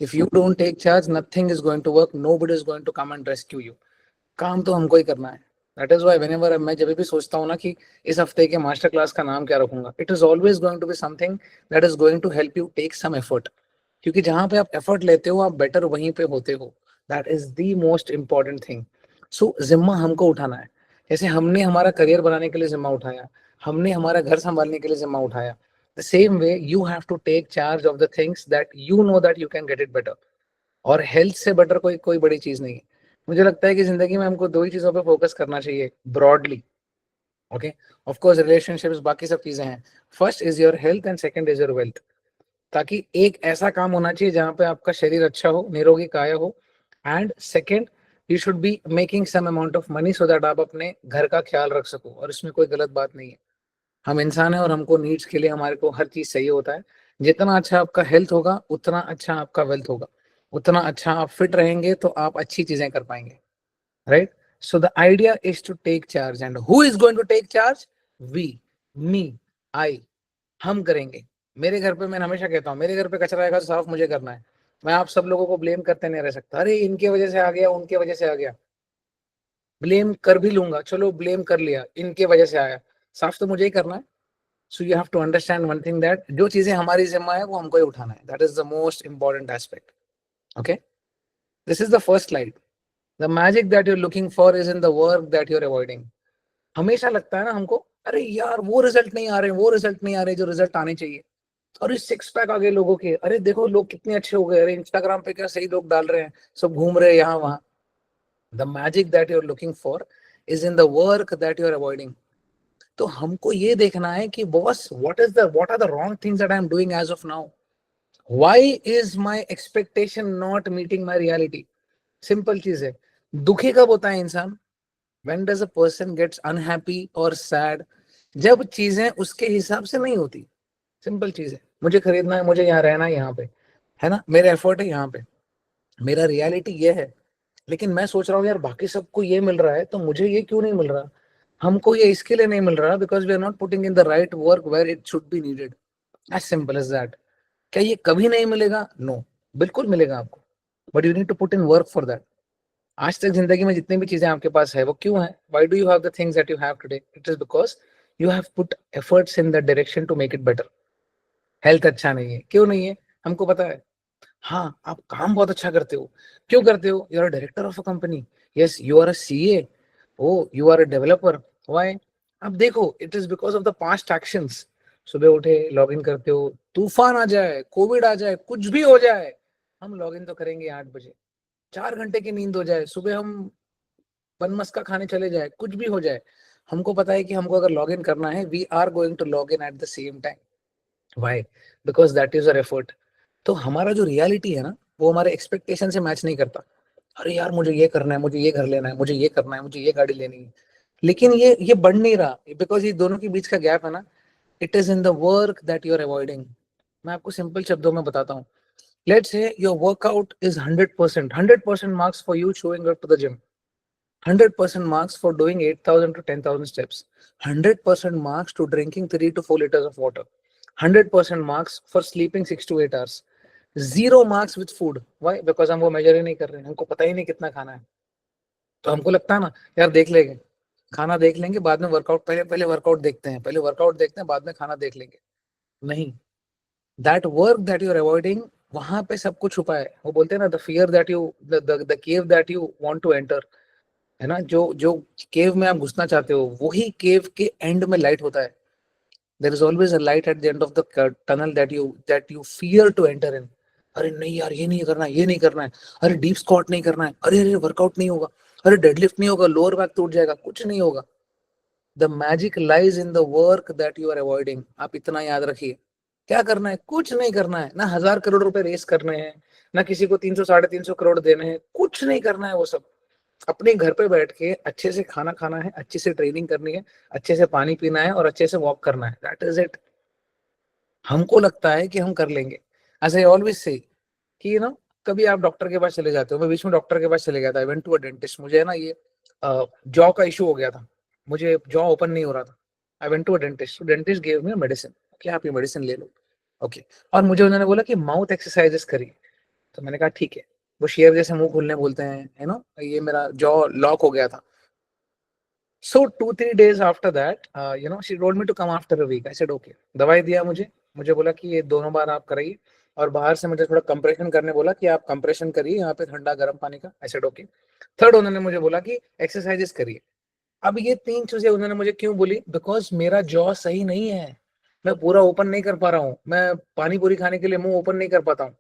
If you don't take charge nothing is going to work, nobody is going to come and rescue you. काम तो हमको ही करना है। That is why whenever मैं जब भी सोचता हूँ ना कि इस हफ्ते के मास्टर क्लास का नाम क्या रखूंगा, it is always going to be something that is going to help you take some effort. क्योंकि जहां पे आप एफर्ट लेते हो आप बेटर वहीं पे होते हो। That is the most important thing. So जिम्मा हमको उठाना है। जैसे हमने हमारा करियर बनाने के लिए जिम्मा उठाया, हमने हमारा घर संभालने के लिए जिम्मा उठाया, the same way you have to take charge of the things that you know that you can get it better. और हेल्थ से बेटर कोई कोई बड़ी चीज नहीं है। मुझे लगता है कि जिंदगी में हमको दो ही चीजों पे फोकस करना चाहिए broadly. Okay, of course relationships बाकी सब चीजें हैं। First is your health and second is your wealth. ताकि एक ऐसा काम होना चाहिए जहां पे आपका शरीर अच्छा हो, निरोगी काया हो, and second you should be making some amount of money so that आप अपने घर का ख्याल रख सको। और इसमें कोई गलत बात नहीं है। हम इंसान है और हमको नीड्स के लिए हमारे को हर चीज चाहिए होता है। जितना अच्छा आपका हेल्थ होगा उतना अच्छा आपका वेल्थ होगा। उतना अच्छा आप फिट रहेंगे तो आप अच्छी चीजें कर पाएंगे। Right? So the idea is to take charge, and who is going to take charge? We, me, I. हम करेंगे। मेरे घर पे मैं हमेशा कहता हूँ, मेरे घर पे कचरा आएगा तो साफ मुझे करना है। मैं आप सब लोगों को ब्लेम करते नहीं रह सकता, अरे इनके वजह से आ गया, उनके वजह से आ गया। ब्लेम कर भी लूंगा, चलो ब्लेम कर लिया, इनके वजह से आया, साफ तो मुझे ही करना है। So you have to understand one thing that जो चीजें हमारी जिम्मा है वो हमको ही उठाना है। That is the most important aspect. Okay, this is the first slide. The magic that you're looking for is in the work that you're avoiding. हमेशा लगता है ना हमको, अरे यार वो रिजल्ट नहीं आ रहे, वो रिजल्ट नहीं आ रहे जो रिजल्ट आने चाहिए। अरे सिक्स पैक आ गए लोगों के, अरे देखो लोग कितने अच्छे हो गए, अरे इंस्टाग्राम पे क्या सही लोग डाल रहे हैं, सब घूम रहे हैं यहाँ वहां। The magic that you are looking for is in the work that you are avoiding. तो हमको ये देखना है कि boss what are the wrong things that I am doing as of now. Why is my expectation not meeting my reality? Simple चीज है। दुखी कब होता है इंसान? When does a person gets unhappy और सैड? जब चीजें उसके हिसाब से नहीं होती। सिंपल चीज है। मुझे खरीदना है, मुझे यहाँ रहना है, यहाँ पे है ना, मेरा एफर्ट है यहाँ पे, मेरा रियलिटी ये है। लेकिन मैं सोच रहा हूँ यार बाकी सबको ये मिल रहा है तो मुझे ये क्यों नहीं मिल रहा? हमको ये इसके लिए नहीं मिल रहा because we are not putting in the right work where it should be needed. As simple as that. क्या ये कभी नहीं मिलेगा? नो, बिल्कुल मिलेगा आपको। But you need to put in work for that. आज तक जिंदगी में जितनी भी चीजें आपके पास है वो क्यों है? Why do you have the things that you have today? It is because you have put efforts in the direction to make it better. Health अच्छा नहीं है, क्यों नहीं है? हमको पता है। हाँ, आप काम बहुत अच्छा करते हो। क्यों करते हो? You are a director of a company. Yes, you are a CA. Oh, you are a developer. Why? अब देखो, it is because of the past actions. सुबह उठे, लॉग इन करते हो, तूफान आ जाए, कोविड आ जाए, कुछ भी हो जाए, हम लॉग इन तो करेंगे 8 बजे। 4 घंटे की नींद हो जाए, सुबह हम बनमस्का खाने चले जाए, कुछ भी हो जाए, हमको पता है कि हमको अगर लॉग इन करना है we are going to log in at the same time. Why? Because that is our effort. तो हमारा जो रियलिटी है ना वो हमारे एक्सपेक्टेशन से मैच नहीं करता। अरे यार मुझे ये करना है, मुझे ये घर लेना है, मुझे ये करना है, मुझे ये गाड़ी लेनी है, लेकिन ये बढ़ नहीं रहा बिकॉज ये दोनों के बीच का गैप है ना। It is in the work that you are avoiding. मैं आपको सिंपल शब्दों में बताता हूँ। Let's say your workout is 100%, 100% marks for you showing up to the gym, 100% marks for doing 8,000 to 10,000 steps, 100% marks to drinking 3 to 4 liters of water, 100% marks for sleeping 6 to 8 hours, zero marks with food. Why? Because हम वो major ही नहीं कर रहे हैं, हमको पता ही नहीं कितना खाना है। तो हमको लगता है ना यार देख लेंगे, खाना देख लेंगे बाद में वर्कआउट, पहले पहले वर्कआउट देखते हैं, पहले वर्कआउट देखते हैं बाद में खाना देख लेंगे। नहीं, that work that you are avoiding, वहां पे सब कुछ छुपा है। वो बोलते हैं ना the fear that you the cave that you want to enter, है ना, जो जो केव में आप घुसना चाहते हो वही केव के एंड में लाइट होता है। There is always a light at the end of the tunnel that you fear to enter in. अरे नहीं यार ये नहीं करना है, ये नहीं करना है, अरे डीप स्क्वाट नहीं करना है, अरे अरे वर्कआउट नहीं होगा, अरे डेडलिफ्ट नहीं होगा, लोअर बैक टूट जाएगा, कुछ नहीं होगा। The magic lies in the work that you are avoiding. आप इतना याद रखिए। क्या करना है? कुछ नहीं करना है ना, 1,000 करोड़ रुपए रेस करने हैं, ना किसी को 300 350 करोड़ देने हैं, कुछ नहीं करना है वो सब। अपने घर पे बैठ के अच्छे से खाना खाना है, अच्छे से ट्रेनिंग करनी है, अच्छे से पानी पीना है और अच्छे से वॉक करना है। That is it. हमको लगता है कि हम कर लेंगे। एज आई ऑलवेज से कि ना, कभी आप डॉक्टर के पास चले जाते हो, मैं बीच में डॉक्टर के पास चले गया था, I went to a dentist. मुझे ना ये जॉ का इशू हो गया था, मुझे जॉ ओपन नहीं हो रहा था। I went to a dentist, dentist gave me medicine कि आप ये मेडिसिन ले लो। ओके, और मुझे उन्होंने बोला कि माउथ एक्सरसाइजेस करिए। तो मैंने कहा ठीक है। वो शेर जैसे मुंह खोलने बोलते हैं, ये मेरा जॉ लॉक हो गया था। So 2-3 days after that, she told me to come after a week. I said okay. दवाई दिया मुझे बोला कि ये दोनों बार आप कराइए, और बाहर से मुझे थोड़ा कंप्रेशन करने बोला कि आप कंप्रेशन करिए यहाँ पे ठंडा गर्म पानी का। I said okay. थर्ड उन्होंने मुझे बोला कि एक्सरसाइजेस करिए। अब ये 3 चीजें उन्होंने मुझे क्यों बोली? बिकॉज मेरा जॉ सही नहीं है, मैं पूरा ओपन नहीं कर पा रहा हूँ, मैं पानी पूरी खाने के लिए मुंह ओपन नहीं कर पाता हूँ,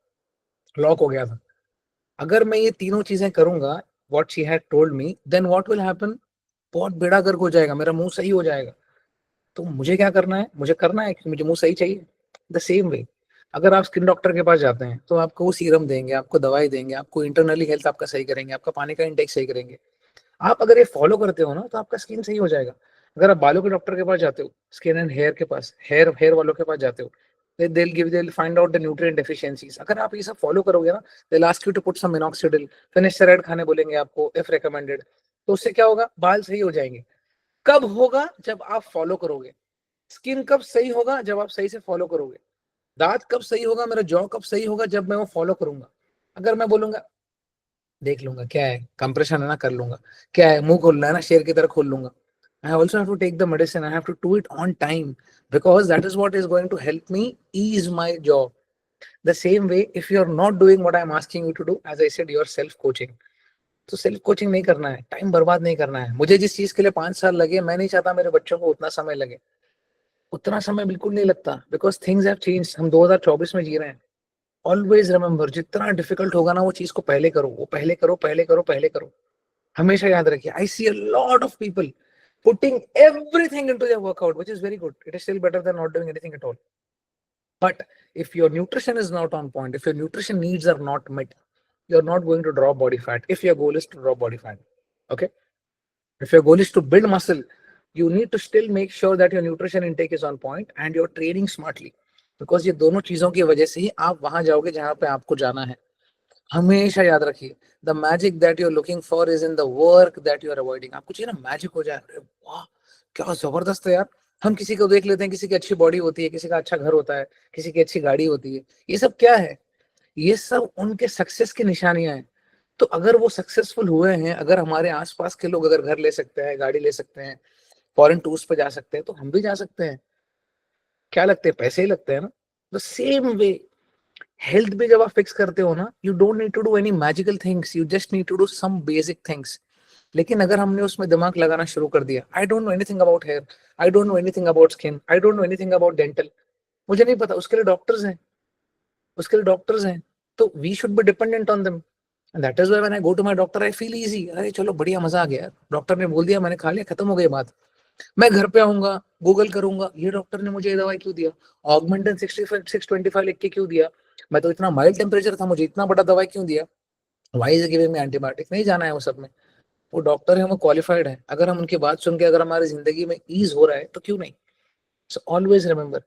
लॉक हो गया था। अगर मैं ये तीनों चीजें करूंगा, what she had told me, then what will happen? बहुत बेड़ा गर्क हो जाएगा, मेरा मुंह सही हो जाएगा। तो मुझे क्या करना है? मुझे करना है कि मुझे मुंह सही चाहिए। द सेम वे, अगर आप स्किन डॉक्टर के पास जाते हैं तो आपको वो सीरम देंगे, आपको दवाई देंगे, आपको इंटरनली हेल्थ आपका सही करेंगे, आपका पानी का इंटेक सही करेंगे। आप अगर ये फॉलो करते हो ना तो आपका स्किन सही हो जाएगा। अगर आप बालों के डॉक्टर के पास जाते हो, स्किन एंड हेयर के पास, हेयर वालों के पास जाते हो, they'll find out the nutrient deficiencies। अगर आप ये सब फॉलो करोगे ना, they'll ask you to put some minoxidil, फिनिस्टेराइड खाने बोलेंगे आपको if recommended। तो उससे क्या होगा? बाल सही हो जाएंगे। कब होगा? जब आप फॉलो करोगे। स्किन कब सही होगा? जब आप सही से फॉलो करोगे। दांत कब सही होगा, मेरा जॉ कब सही होगा? जब मैं वो फॉलो करूंगा। अगर मैं बोलूंगा देख लूंगा क्या है, कंप्रेशन है ना, कर लूंगा, क्या है मुंह खोलना है ना, शेर की तरह खोल लूंगा, I also have to take the medicine, I have to do it on time, because that is what is going to help me ease my job। The same way, if you are not doing what I am asking you to do, as I said, you are self coaching। तो self coaching नहीं करना है, time बर्बाद नहीं करना है। मुझे जिस चीज के लिए 5 साल लगे, मैं नहीं चाहता मेरे बच्चों को उतना समय लगे। उतना समय बिल्कुल नहीं लगता, बिकॉज थिंग्स हैव चेंज्ड। हम 2024 में जी रहे हैं। ऑलवेज रिमेंबर, जितना डिफिकल्ट होगा ना, वो चीज को पहले करो, वो पहले करो, पहले करो, पहले करो। हमेशा याद रखिए, I see a lot of people putting everything into their workout, which is very good. It is still better than not doing anything at all. But if your nutrition is not on point, if your nutrition needs are not met, you're not going to drop body fat if your goal is to drop body fat. Okay? If your goal is to build muscle, you need to still make sure that your nutrition intake is on point and you're training smartly. Because ये दोनों चीजों की वजह से ही आप वहां जाओगे जहां पे आपको जाना है। हमेशा याद रखिए, the magic that you are looking for is in the work that you are avoiding. आपको चाहिए ना मैजिक हो जाए, अरे वाह क्या जबरदस्त है यार। हम किसी को देख लेते हैं, किसी की अच्छी बॉडी होती है, किसी का अच्छा घर होता है, किसी की अच्छी गाड़ी होती है। ये सब क्या है? ये सब उनके सक्सेस की निशानियां हैं। तो अगर वो सक्सेसफुल हुए हैं, अगर हमारे आसपास के लोग अगर घर ले सकते हैं, गाड़ी ले सकते हैं, फॉरेन टूर्स पे जा सकते हैं, तो हम भी जा सकते हैं। क्या लगते हैं? पैसे ही लगते हैं ना। द सेम वे, हेल्थ भी जब आप फिक्स करते हो ना, you don't need to do any magical things, you just need to do some basic things. लेकिन अगर हमने उसमें दिमाग लगाना शुरू कर दिया, I don't know anything about hair, I don't know anything about skin, I don't know anything about dental, मुझे नहीं पता, उसके लिए डॉक्टर्स हैं, उसके लिए डॉक्टर्स हैं। तो we should be dependent on them. That is why when I go to my doctor I feel easy. अरे चलो बढ़िया, मजा आ गया, डॉक्टर ने बोल दिया, मैंने खा लिया, खत्म हो गई बात। मैं घर पे आऊंगा, गूगल करूंगा, ये डॉक्टर ने मुझे ये दवाई क्यों दिया, ऑगमेंटन 625 लिख के क्यों दिया, मैं तो इतना माइल्ड टेम्परेचर था, मुझे इतना बड़ा दवाई क्यों दिया, why is giving me antibiotic, नहीं जाना है वो सब में। वो डॉक्टर है, वो क्वालिफाइड है, अगर हम उनकी बात सुन के अगर हमारी जिंदगी में ईज हो रहा है तो क्यों नहीं। So always remember,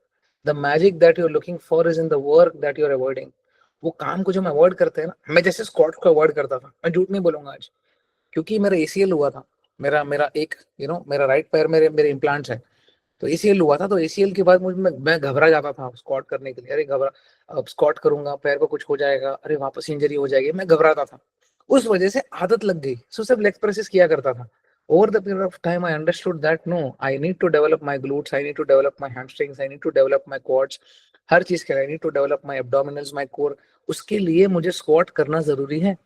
the magic that you are looking for is in the work that you are avoiding. वो काम को जो हम अवॉइड करते हैं ना, मैं जैसे स्क्वाट को अवॉइड करता था, मैं झूठ नहीं बोलूंगा आज, क्योंकि मेरा एसीएल हुआ था। मेरा मेरा एक मेरा राइट पैर, मेरे मेरे इम्प्लांट्स है। तो एसीएल हुआ था, तो एसीएल के बाद मुझे मैं घबरा जाता था स्क्वाट करने के लिए। अरे घबरा, अब स्क्वाट करूंगा पैर को कुछ हो जाएगा, अरे वापस इंजरी हो जाएगी, मैं घबराता था। उस वजह से आदत लग गई, सो सिर्फ लेग प्रेसेस किया करता था। Over the period of time I understood that no, I need to develop my glutes, I need to develop my hamstrings, I need to develop my quads. हर चीज के लिए I need to develop my abdominals, my core. उसके लिए मुझे squat करना जरूरी है।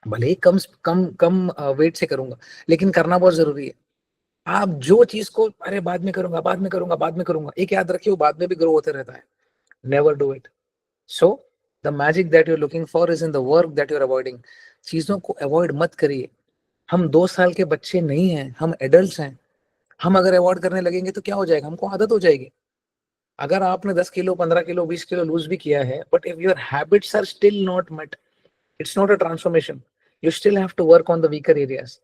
भले ही कम कम कम वेट से करूंगा, लेकिन करना बहुत जरूरी है। आप जो चीज को अरे बाद में करूंगा, बाद में करूंगा, बाद में करूंगा, एक याद रखिए, वो बाद में भी ग्रो होते रहता है। Never do it. So the magic that you are looking for is in the work that you are avoiding. चीजों को अवॉइड मत करिए। हम 2 साल के बच्चे नहीं हैं, हम एडल्ट हैं। हम अगर अवॉइड करने लगेंगे तो क्या हो जाएगा? हमको आदत हो जाएगी। अगर आपने 10 किलो, 15 किलो, 20 किलो लूज भी किया है, but if your habits are still not met, it's not a transformation. You still have to work on the weaker areas.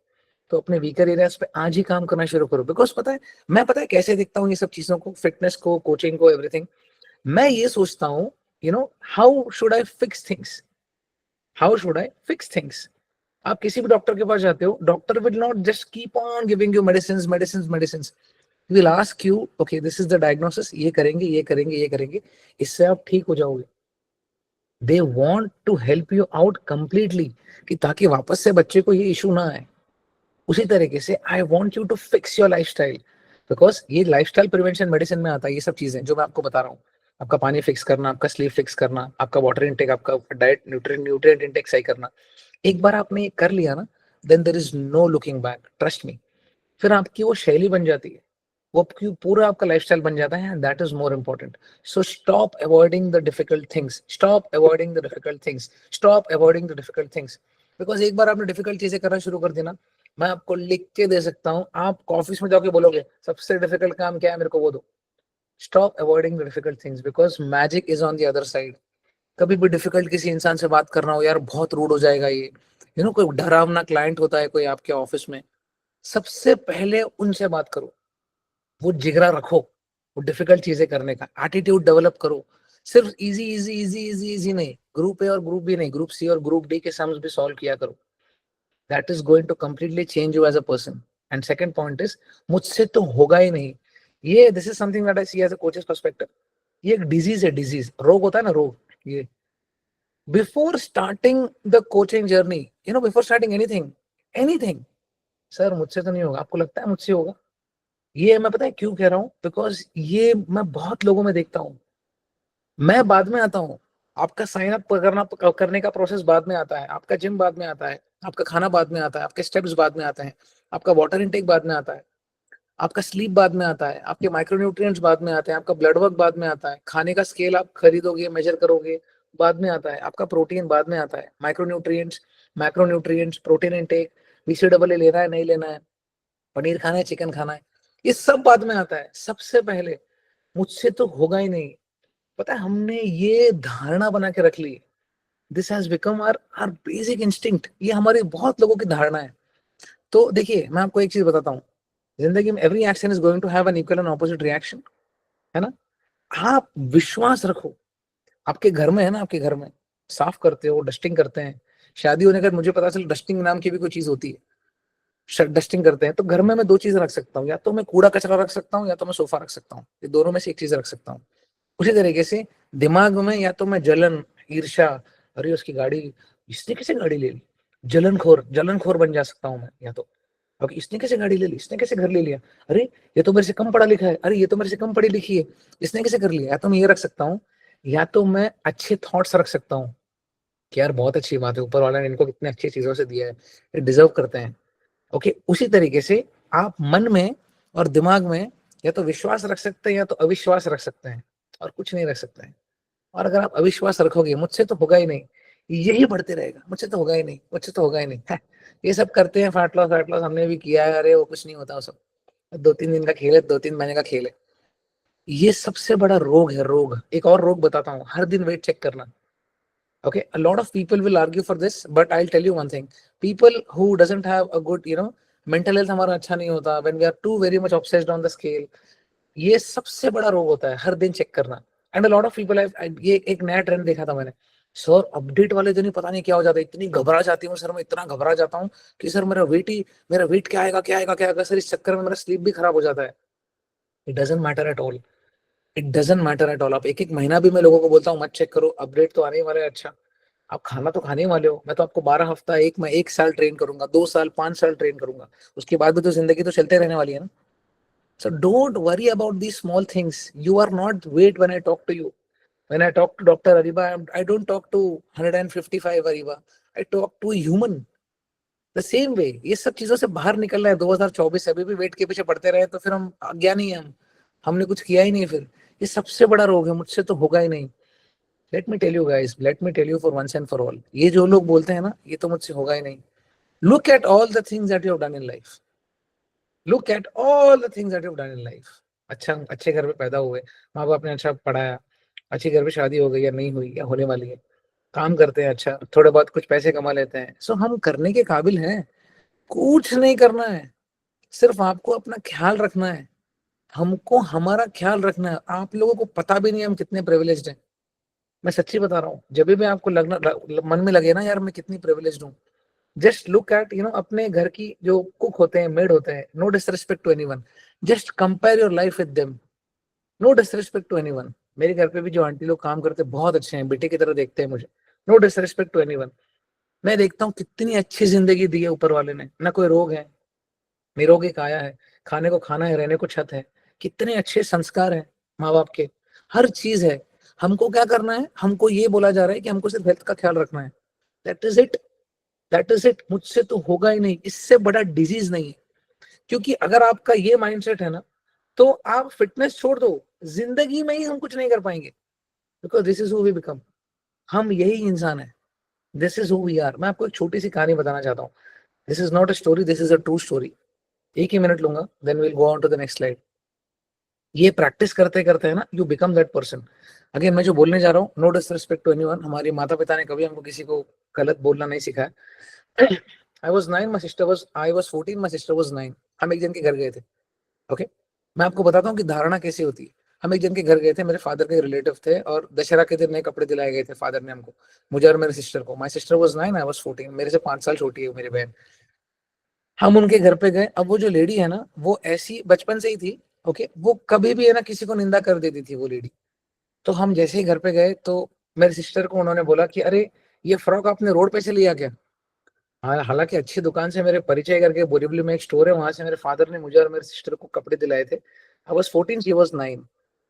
तो अपने वीकर एरियाज पे आज ही काम करना शुरू करो। बिकॉज पता है, मैं पता है कैसे देखता हूँ ये सब चीजों को, फिटनेस को, कोचिंग को, एवरीथिंग। मैं ये सोचता हूँ, how should I fix things, how should I fix things. आप किसी भी डॉक्टर के पास जाते हो, doctor will not just keep on giving you medicine medicine medicine. Will ask you, okay this is the diagnosis, ये करेंगे, ये करेंगे, ये करेंगे, इससे आप ठीक हो जाओगे। They want to help you out completely, कि ताकि वापस से बच्चे को ये इशू ना आए। उसी तरीके से I want you to fix your lifestyle, because ये लाइफस्टाइल प्रिवेंशन मेडिसिन में आता है, ये सब चीजें जो मैं आपको बता रहा हूँ। आपका पानी फिक्स करना, आपका स्लीप फिक्स करना, आपका वाटर इनटेक, आपका डाइट न्यूट्रिएंट इनटेक सही करना। एक बार आपने ये कर लिया ना, then there is no looking back, trust me. फिर आपकी वो शैली बन जाती है, वो पूरा आपका लाइफस्टाइल बन जाता है, and that is more important. So stop avoiding the difficult things, stop avoiding the difficult things, stop avoiding the difficult things. Because एक बार आपने डिफिकल्ट चीजें करना शुरू कर दी ना, मैं आपको लिख के दे सकता हूँ, आप ऑफिस में जाके बोलोगे सबसे डिफिकल्ट काम क्या है, मेरे को वो दो। Stop avoiding the difficult things, because magic is on the other side. कभी भी डिफिकल्ट किसी इंसान से बात करना हो, यार बहुत रूड हो जाएगा ये, कोई डरावना क्लाइंट होता है कोई आपके ऑफिस में, सबसे पहले उनसे बात करो। वो जिगरा रखो, वो डिफिकल्ट चीजें करने का एटीट्यूड डेवलप करो। सिर्फ easy easy easy easy easy नहीं, ग्रुप ए और ग्रुप बी नहीं, ग्रुप सी और ग्रुप डी के सम्स भी सॉल्व किया करो। That is going to completely change you as a person. And second point is, मुझसे तो होगा ही नहीं, ये this is something that I see as a coach's perspective. ये एक डिजीज है, डिजीज, रोग होता है ना, रोग। ये before starting the coaching journey, before starting anything, anything, sir मुझसे तो नहीं होगा, आपको लगता है मुझसे होगा? ये मैं पता है क्यों कह रहा हूँ, बिकॉज ये मैं बहुत लोगों में देखता हूँ। मैं बाद में आता हूँ, आपका साइन अप करने का प्रोसेस बाद में आता है, आपका जिम बाद में आता है, आपका खाना बाद में आता है, आपके स्टेप्स बाद में आते हैं, आपका वाटर इनटेक बाद में आता है, आपका स्लीप बाद में आता है, आपके माइक्रोन्यूट्रिएंट्स बाद में आते हैं, आपका ब्लड वर्क बाद में आता है, खाने का स्केल आप खरीदोगे मेजर करोगे बाद में आता है, आपका प्रोटीन बाद में आता है, micronutrients, macronutrients, protein intake, BCW लेना है नहीं लेना है, पनीर खाना है चिकन खाना है, ये सब बाद में आता है। सबसे पहले मुझसे तो होगा ही नहीं। पता है, हमने ये धारणा बना के रख ली, this has become our our basic instinct, ये हमारी बहुत लोगों की धारणा है। तो देखिए मैं आपको एक चीज बताता हूँ, जिंदगी में every action is going to have an equal and opposite reaction, है ना? आप विश्वास रखो, आपके घर में है ना, आपके घर में साफ करते हो, डस्टिंग करते हैं, शादी होने का मुझे पता चला डस्टिंग नाम की भी कोई चीज होती है, डस्टिंग करते हैं, तो घर में मैं दो चीजें रख सकता हूँ, या तो मैं कूड़ा कचरा रख सकता हूँ, या तो मैं सोफा रख सकता हूँ, ये दोनों में से एक चीज रख सकता हूँ। उसी तरीके से दिमाग में या तो मैं जलन, ईर्ष्या, अरे उसकी गाड़ी, इसने कैसे गाड़ी ले ली, जलनखोर, जलनखोर बन जा सकता हूँ मैं। या तो अब इसने कैसे गाड़ी ले ली, इसने कैसे घर ले लिया, अरे ये तो मेरे से कम पढ़ा लिखा है, अरे ये तो मेरे से कम पढ़ी लिखी है, इसने कैसे कर लिया। या तो मैं ये रख सकता हूँ, या तो मैं अच्छे थॉट्स रख सकता हूँ कि यार बहुत अच्छी बात है, ऊपर वाला ने इनको कितने अच्छी चीजों से दिया है, ये डिजर्व करते हैं। ओके, उसी तरीके से आप मन में और दिमाग में या तो विश्वास रख सकते हैं या तो अविश्वास रख सकते हैं, और कुछ नहीं रख सकते हैं। और अगर आप अविश्वास रखोगे, मुझसे तो होगा ही नहीं, यही बढ़ते रहेगा, मुझसे तो होगा ही नहीं, मुझसे तो होगा ही नहीं है, ये सब करते हैं, फैट लॉस हमने भी किया है, अरे वो कुछ नहीं होता वो सब, 2-3 दिन का खेल है, 2-3 महीने का खेल है। ये सबसे बड़ा रोग है, रोग। एक और रोग बताता हूँ, हर दिन वेट चेक करना। Okay, a lot of people will argue for this, but I'll tell you one thing, people who doesn't have a good mental health हमारा अच्छा नहीं होता, when we are too very much obsessed on the scale, ये सबसे बड़ा रोग होता है, हर दिन चेक करना। And a lot of people, ये एक नया ट्रेंड देखा था मैंने, सर अपडेट वाले दिन ही पता नहीं क्या हो जाता है, इतनी घबरा जाती हूँ सर, मैं इतना घबरा जाता हूँ कि सर मेरा वेट क्या आएगा, क्या आएगा, क्या आएगा सर, इस चक्कर में मेरा स्लीप भी खराब हो जाता है। It doesn't matter at all, it doesn't matter at all. आप एक एक महीना भी मैं लोगों को बोलता हूँ मत चेक करो, अपडेट तो आने ही वाला है। अच्छा, आप खाना तो खाने वाले हो, मैं तो आपको 12 हफ्ता, मैं 1 साल ट्रेन करूंगा, 2 साल, 5 साल ट्रेन करूंगा, उसके बाद भी तो जिंदगी तो चलते रहने वाली है ना। So don't worry about the small things, you are not weight when I talk to you, when I talk to doctor Areeba, I don't talk to 155 Areeba, I talk to human the same way. ये सब चीजों से बाहर निकलना है 2024 से, अभी भी वेट के पीछे पड़ते रहे तो फिर हम अज्ञानी हैं, हमने कुछ किया ही नहीं फिर। ये सबसे बड़ा रोग है, मुझसे तो होगा ही नहीं। Let me tell you guys, let me tell you for once and for all, ये जो लोग बोलते हैं ना ये तो मुझसे होगा ही नहीं, look at all the things that you have done in life, look at all the things that you have done in life. अच्छा, अच्छे घर में पैदा हुए, माँ बाप ने अच्छा पढ़ाया, अच्छी घर में शादी हो गई या नहीं हुई या होने वाली है, काम करते हैं, अच्छा थोड़े बहुत कुछ पैसे कमा लेते हैं, सो हम करने के काबिल हैं। कुछ नहीं करना है, सिर्फ आपको अपना ख्याल रखना है, हमको हमारा ख्याल रखना है। आप लोगों को पता भी नहीं हम कितने प्रिविलेज्ड हैं, मैं सच्ची बता रहा हूँ। जब भी आपको लगना मन में लगे ना यार मैं कितनी प्रिविलेज्ड हूँ, जस्ट लुक एट अपने घर की जो कुक होते हैं, मेड होते हैं, no disrespect to anyone, just compare your life with them, no disrespect to anyone. मेरे घर पे भी जो आंटी लोग काम करते हैं बहुत अच्छे हैं, बेटे की तरह देखते हैं मुझे, नो डिसरिस्पेक्ट टू एनीवन। मैं देखता हूँ कितनी अच्छी जिंदगी दी है ऊपर वाले ने, ना कोई रोग है, निरोगी काया है, खाने को खाना है, रहने को छत है, कितने अच्छे संस्कार हैं माँ बाप के, हर चीज है। हमको क्या करना है, हमको ये बोला जा रहा है कि हमको सिर्फ हेल्थ का ख्याल रखना है। That is it, that is it. मुझसे तो होगा ही नहीं, इससे बड़ा डिजीज नहीं है। क्योंकि अगर आपका ये माइंडसेट है ना, तो आप फिटनेस छोड़ दो, जिंदगी में ही हम कुछ नहीं कर पाएंगे। Because this is who we become, हम यही इंसान है, this is who we are. मैं आपको एक छोटी सी कहानी बताना चाहता हूँ। This is not a story, this is a true story. एक ही मिनट लूंगा, then will go on to the next slide. ये प्रैक्टिस करते करते है ना, you become that person. Again मैं जो बोलने जा रहा हूँ, नो डिसरिस्पेक्ट टू एनीवन, हमारे माता पिता ने कभी हमको किसी को गलत बोलना नहीं सिखाया। I was 9, my sister was, I was 14, my sister was 9। हम एक जन के घर गए थे। ओके, मैं आपको बताता हूँ कि धारणा कैसी होती है। हम एक जन के घर गए थे, मेरे फादर के रिलेटिव थे, और दशहरा के दिन नए कपड़े दिलाए गए थे फादर ने हमको, मुझे और मेरे सिस्टर को। My sister was 9, I was 14, मेरे से 5 साल छोटी है मेरी बहन। हम उनके घर पे गए। अब वो जो लेडी है ना, वो ऐसी बचपन से ही थी। ओके, वो कभी भी है ना किसी को निंदा कर देती थी वो लेडी। तो हम जैसे ही घर पे गए, तो मेरे सिस्टर को उन्होंने बोला कि अरे, ये फ्रॉक आपने रोड पे से लिया क्या? हालांकि अच्छी दुकान से मेरे परिचय करके, बोरीवली में एक स्टोर है, वहां से मेरे फादर ने मुझे और मेरे सिस्टर को कपड़े दिलाए थे। I was 14, she was 9।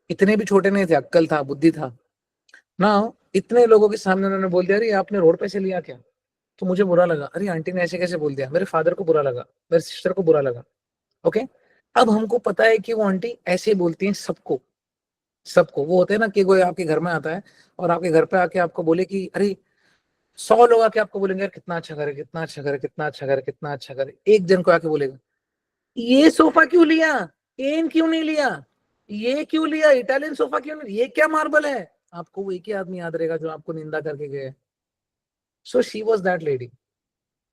इतने भी छोटे नहीं थे, अक्ल था, बुद्धि था ना। इतने लोगों के सामने उन्होंने बोल दिया, अरे आपने रोड पे से लिया क्या? तो मुझे बुरा लगा, अरे आंटी ने ऐसे कैसे बोल दिया। मेरे फादर को बुरा लगा, मेरे सिस्टर को बुरा लगा। ओके, अब हमको पता है कि वो आंटी ऐसे बोलती हैं सबको। सबको वो होते हैं ना कि कोई आपके घर में आता है और आपके घर पे आके आपको बोले कि अरे, 100 लोग आके आपको बोलेंगे यार कितना अच्छा घर है, कितना अच्छा घर है, कितना अच्छा घर है, कितना अच्छा घर है। एक जन को आके बोलेगा, ये सोफा क्यों लिया, पेन क्यों नहीं लिया, ये क्यों लिया, इटालियन सोफा क्यों नहीं, ये क्या मार्बल है। आपको वो एक ही आदमी याद रहेगा जो आपको निंदा करके गए। So she was that lady.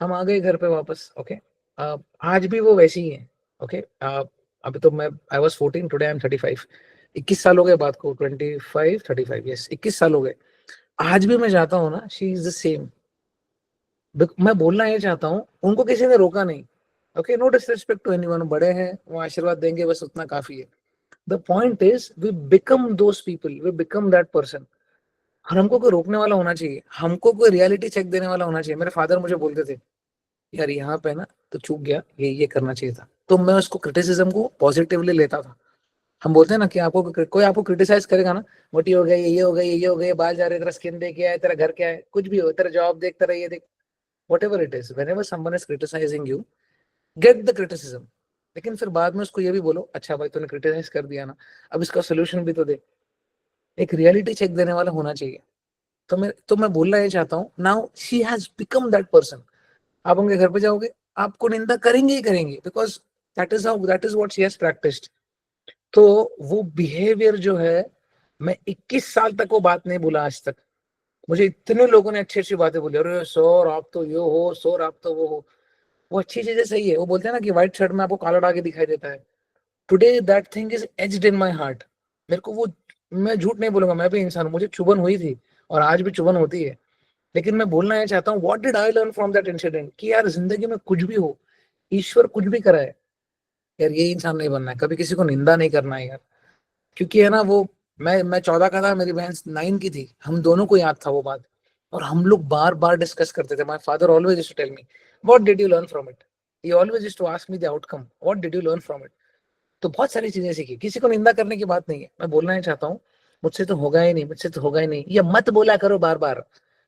हम आ गए घर पे वापस। ओके, आज भी वो वैसी ही है। ओके, अभी तो मैं, I was 14, today I am 35। 21 साल हो गए बात को, 25, 35, यस 21 साल हो गए। आज भी मैं जाता हूँ ना, शी इज द सेम। मैं बोलना ये चाहता हूँ, उनको किसी ने रोका नहीं। Okay, no disrespect to anyone, बड़े हैं, वो आशीर्वाद देंगे, बस उतना काफी है। The point is we become those people, we become that person. और हमको कोई रोकने वाला होना चाहिए, हमको कोई रियलिटी चेक देने वाला होना चाहिए। मेरे फादर मुझे बोलते थे, यार यहाँ पे ना तो चूक गया, ये करना चाहिए था। तो मैं उसको क्रिटिसिज्म को पॉजिटिवली लेता था। हम बोलते हैं ना कि आपको कोई आपको क्रिटिसाइज करेगा ना, मोटी हो गई, ये हो गई, ये हो गई, बाल जा रहे, तेरा स्किन देख, क्या है, तेरा घर क्या है, कुछ भी हो, तेरा जॉब देख, तेरा ये देख, whatever it is, whenever someone is criticizing you, get the criticism। लेकिन फिर बाद में उसको ये भी बोलो, अच्छा भाई तूने क्रिटिसाइज कर दिया ना, अब इसका सोल्यूशन भी तो दे। एक रियलिटी चेक देने वाला होना चाहिए। तो मैं बोलना ये चाहता हूँ, now she has become that person. आप उनके घर पे जाओगे, आपको निंदा करेंगे ही करेंगे, because that is what she has practised. तो वो बिहेवियर जो है, मैं 21 साल तक वो बात नहीं भूला आज तक। मुझे इतने लोगों ने अच्छी अच्छी बातें बोली, अरे सर आप तो ये हो, सर आप तो वो हो। वो अच्छी चीजें सही है, वो बोलते हैं ना कि व्हाइट शर्ट में आपको काला डाके दिखाई देता है। Today that thing is aged in my heart. मेरे को वो, मैं झूठ नहीं बोलूंगा, मैं भी इंसान हूँ, मुझे चुभन हुई थी और आज भी चुभन होती है। लेकिन मैं बोलना ये चाहता हूँ, what did I learn from that incident, कि यार जिंदगी में कुछ भी हो, ईश्वर कुछ भी कराए, यार ये इंसान नहीं बनना है, कभी किसी को निंदा नहीं करना है यार। क्योंकि है ना वो, मैं 14 का था, मेरी बहन 9 की थी, हम दोनों को याद था वो बात। और हम लोग बार बार डिस्कस करते थे। My father always used to tell me, what did you learn from it. He always used to ask me the outcome, what did you learn from it. तो बहुत सारी चीजें सीखी। किसी को निंदा करने की बात नहीं है, मैं बोलना ही चाहता हूँ, मुझसे तो होगा ही नहीं, मुझसे तो होगा ही नहीं, ये मत बोला करो बार बार,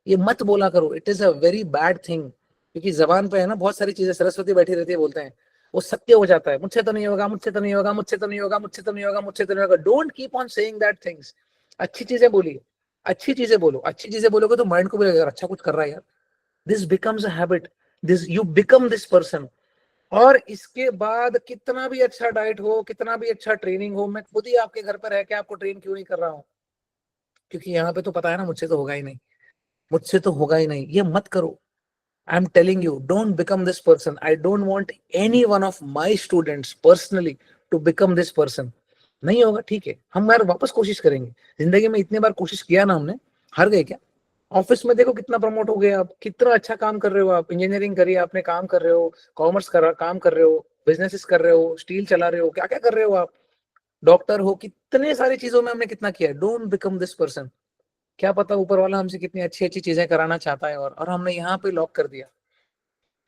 ये मत बोला करो, it is a very bad thing. क्योंकि जबान पे है ना बहुत सारी चीजें, सरस्वती बैठी रहती है, बोलते हैं, वो सत्य हो जाता है। मुझसे तो नहीं होगा, मुझसे तो नहीं होगा, मुझसे तो नहीं होगा, मुझसे तो नहीं होगा, मुझसे तो नहीं होगा। Don't keep on saying that things. अच्छी चीजें बोलिए, अच्छी चीजें बोलो, अच्छी चीजें बोलोगे तो माइंड को भी लगेगा अच्छा कुछ कर रहा है यार। This becomes a habit, this you become this person. और इसके बाद कितना भी अच्छा डाइट हो, कितना भी अच्छा ट्रेनिंग हो, मैं खुद ही आपके घर पर रह के आपको ट्रेन क्यों नहीं कर रहा हूँ, क्योंकि यहाँ पे तो पता है ना मुझसे तो होगा ही नहीं, मुझसे तो होगा ही नहीं, ये मत करो। I am telling you, don't become this person. I don't want any one of my students personally to become this person. नहीं होगा, ठीक है, हम यार वापस कोशिश करेंगे। जिंदगी में इतने बार कोशिश किया ना हमने, हार गए क्या? ऑफिस में देखो कितना प्रमोट हो गए आप, कितना अच्छा काम कर रहे हो आप, इंजीनियरिंग करिए आपने, काम कर रहे हो, कॉमर्स कर काम कर रहे हो, बिजनेसेस कर रहे हो, स्टील चला रहे हो, क्या क्या कर रहे हो आप। डॉक्टर हो, कितने सारी चीजों में हमने कितना किया है। Don't become this person. क्या पता ऊपर वाला हमसे कितनी अच्छी अच्छी चीजें कराना चाहता है और हमने यहाँ पे लॉक कर दिया।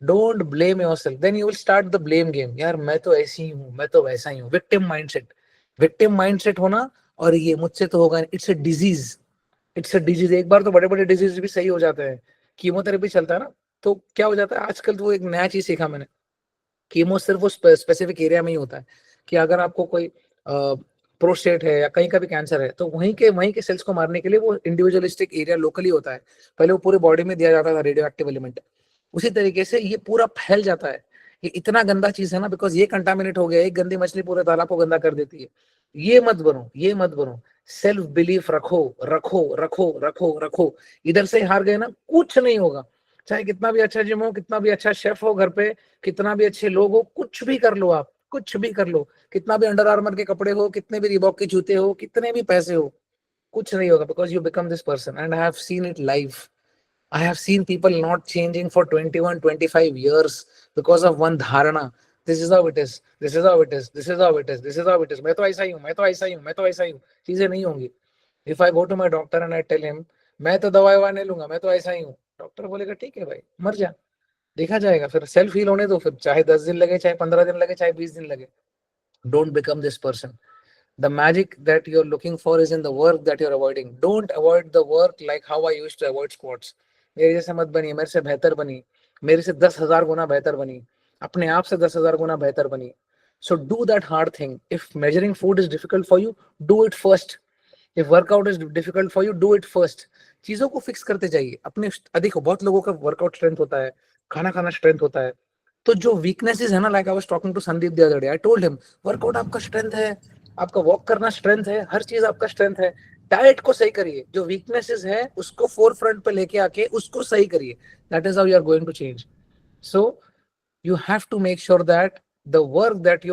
Don't blame yourself, then you will start the blame game. यार मैं तो ऐसी ही हूँ, मैं तो वैसा ही हूँ। विक्टिम माइंडसेट, विक्टिम माइंडसेट होना और ये मुझसे तो होगा, it's a disease, it's a disease. एक बार तो बड़े बड़े डिजीज भी सही हो जाते हैं। कीमोथेरेपी चलता है ना, तो क्या हो जाता है आजकल, तो वो एक नया चीज सीखा मैंने। कीमो सिर्फ वो स्पेसिफिक एरिया में ही होता है कि अगर आपको कोई प्रोस्टेट है या कहीं का भी कैंसर है, तो वहीं के सेल्स को मारने के लिए वो इंडिविजुअलिस्टिक एरिया लोकली होता है। पहले वो पूरे बॉडी में दिया जाता था रेडियो एक्टिव एलिमेंट। उसी तरीके से ये पूरा फैल जाता है। ये इतना गंदा चीज है ना, बिकॉज ये कंटामिनेट हो गया, एक गंदी मछली पूरे तालाब को गंदा कर देती है। ये मत बनो, ये मत बनो। सेल्फ बिलीफ रखो, रखो रखो रखो रखो। इधर से हार गए ना, कुछ नहीं होगा। चाहे कितना भी अच्छा जिम हो, कितना भी अच्छा शेफ हो घर पे, कितना भी अच्छे लोग हो, कुछ भी कर लो आप, कुछ भी कर लो। कितना भी अंडर आर्मर के कपड़े हो, कितने भी रिबॉक के जूते हो, कितने भी पैसे हो, कुछ नहीं होगा, because you become this person and I have seen it live. I have seen people not changing for 21, 25 years because of one dharana. This is how it is. This is how it is. This is how it is. This is how it is. मैं तो ऐसा ही हूँ, मैं तो ऐसा ही हूँ, मैं तो ऐसा ही हूँ. चीजें नहीं होंगी. If I go to my doctor and I tell him, मैं तो दवाई ववा नहीं लूंगा, मैं तो ऐसा ही हूँ, डॉक्टर बोलेगा ठीक है भाई, मर जा, देखा जाएगा। फिर सेल्फ हील होने दो, फिर चाहे 10 दिन लगे, चाहे 15 दिन लगे, चाहे 20 दिन लगे. Don't become this person. The magic that you're looking for is in the work that you're avoiding. Don't avoid the work like how I used to avoid squats. मेरे जैसे मत बनिए, मेरे से बेहतर बनी, मेरे से 10,000 गुना बेहतर बनी, अपने आप से 10,000 गुना बेहतर बनी. So do that hard thing. If measuring food is difficult for you, do it first. If workout is difficult for you, do it first. चीजों को फिक्स करते जाइए अपने. देखो बहुत लोगों का वर्कआउट स्ट्रेंथ होता है, खाना खाना स्ट्रेंथ होता है. तो जो वीकनेसेस है ना, like I was talking to Sandeep the other day, I told him workout आपका स्ट्रेंथ है, आपका वॉक करना स्ट्रेंथ है, हर चीज आपका स्ट्रेंथ है. डाइट को सही करिए, जो वीकनेसेस है उसको फोर फ्रंट पे लेके आके उसको सही करिए. That is how you are going to change. So you have to make sure that the work that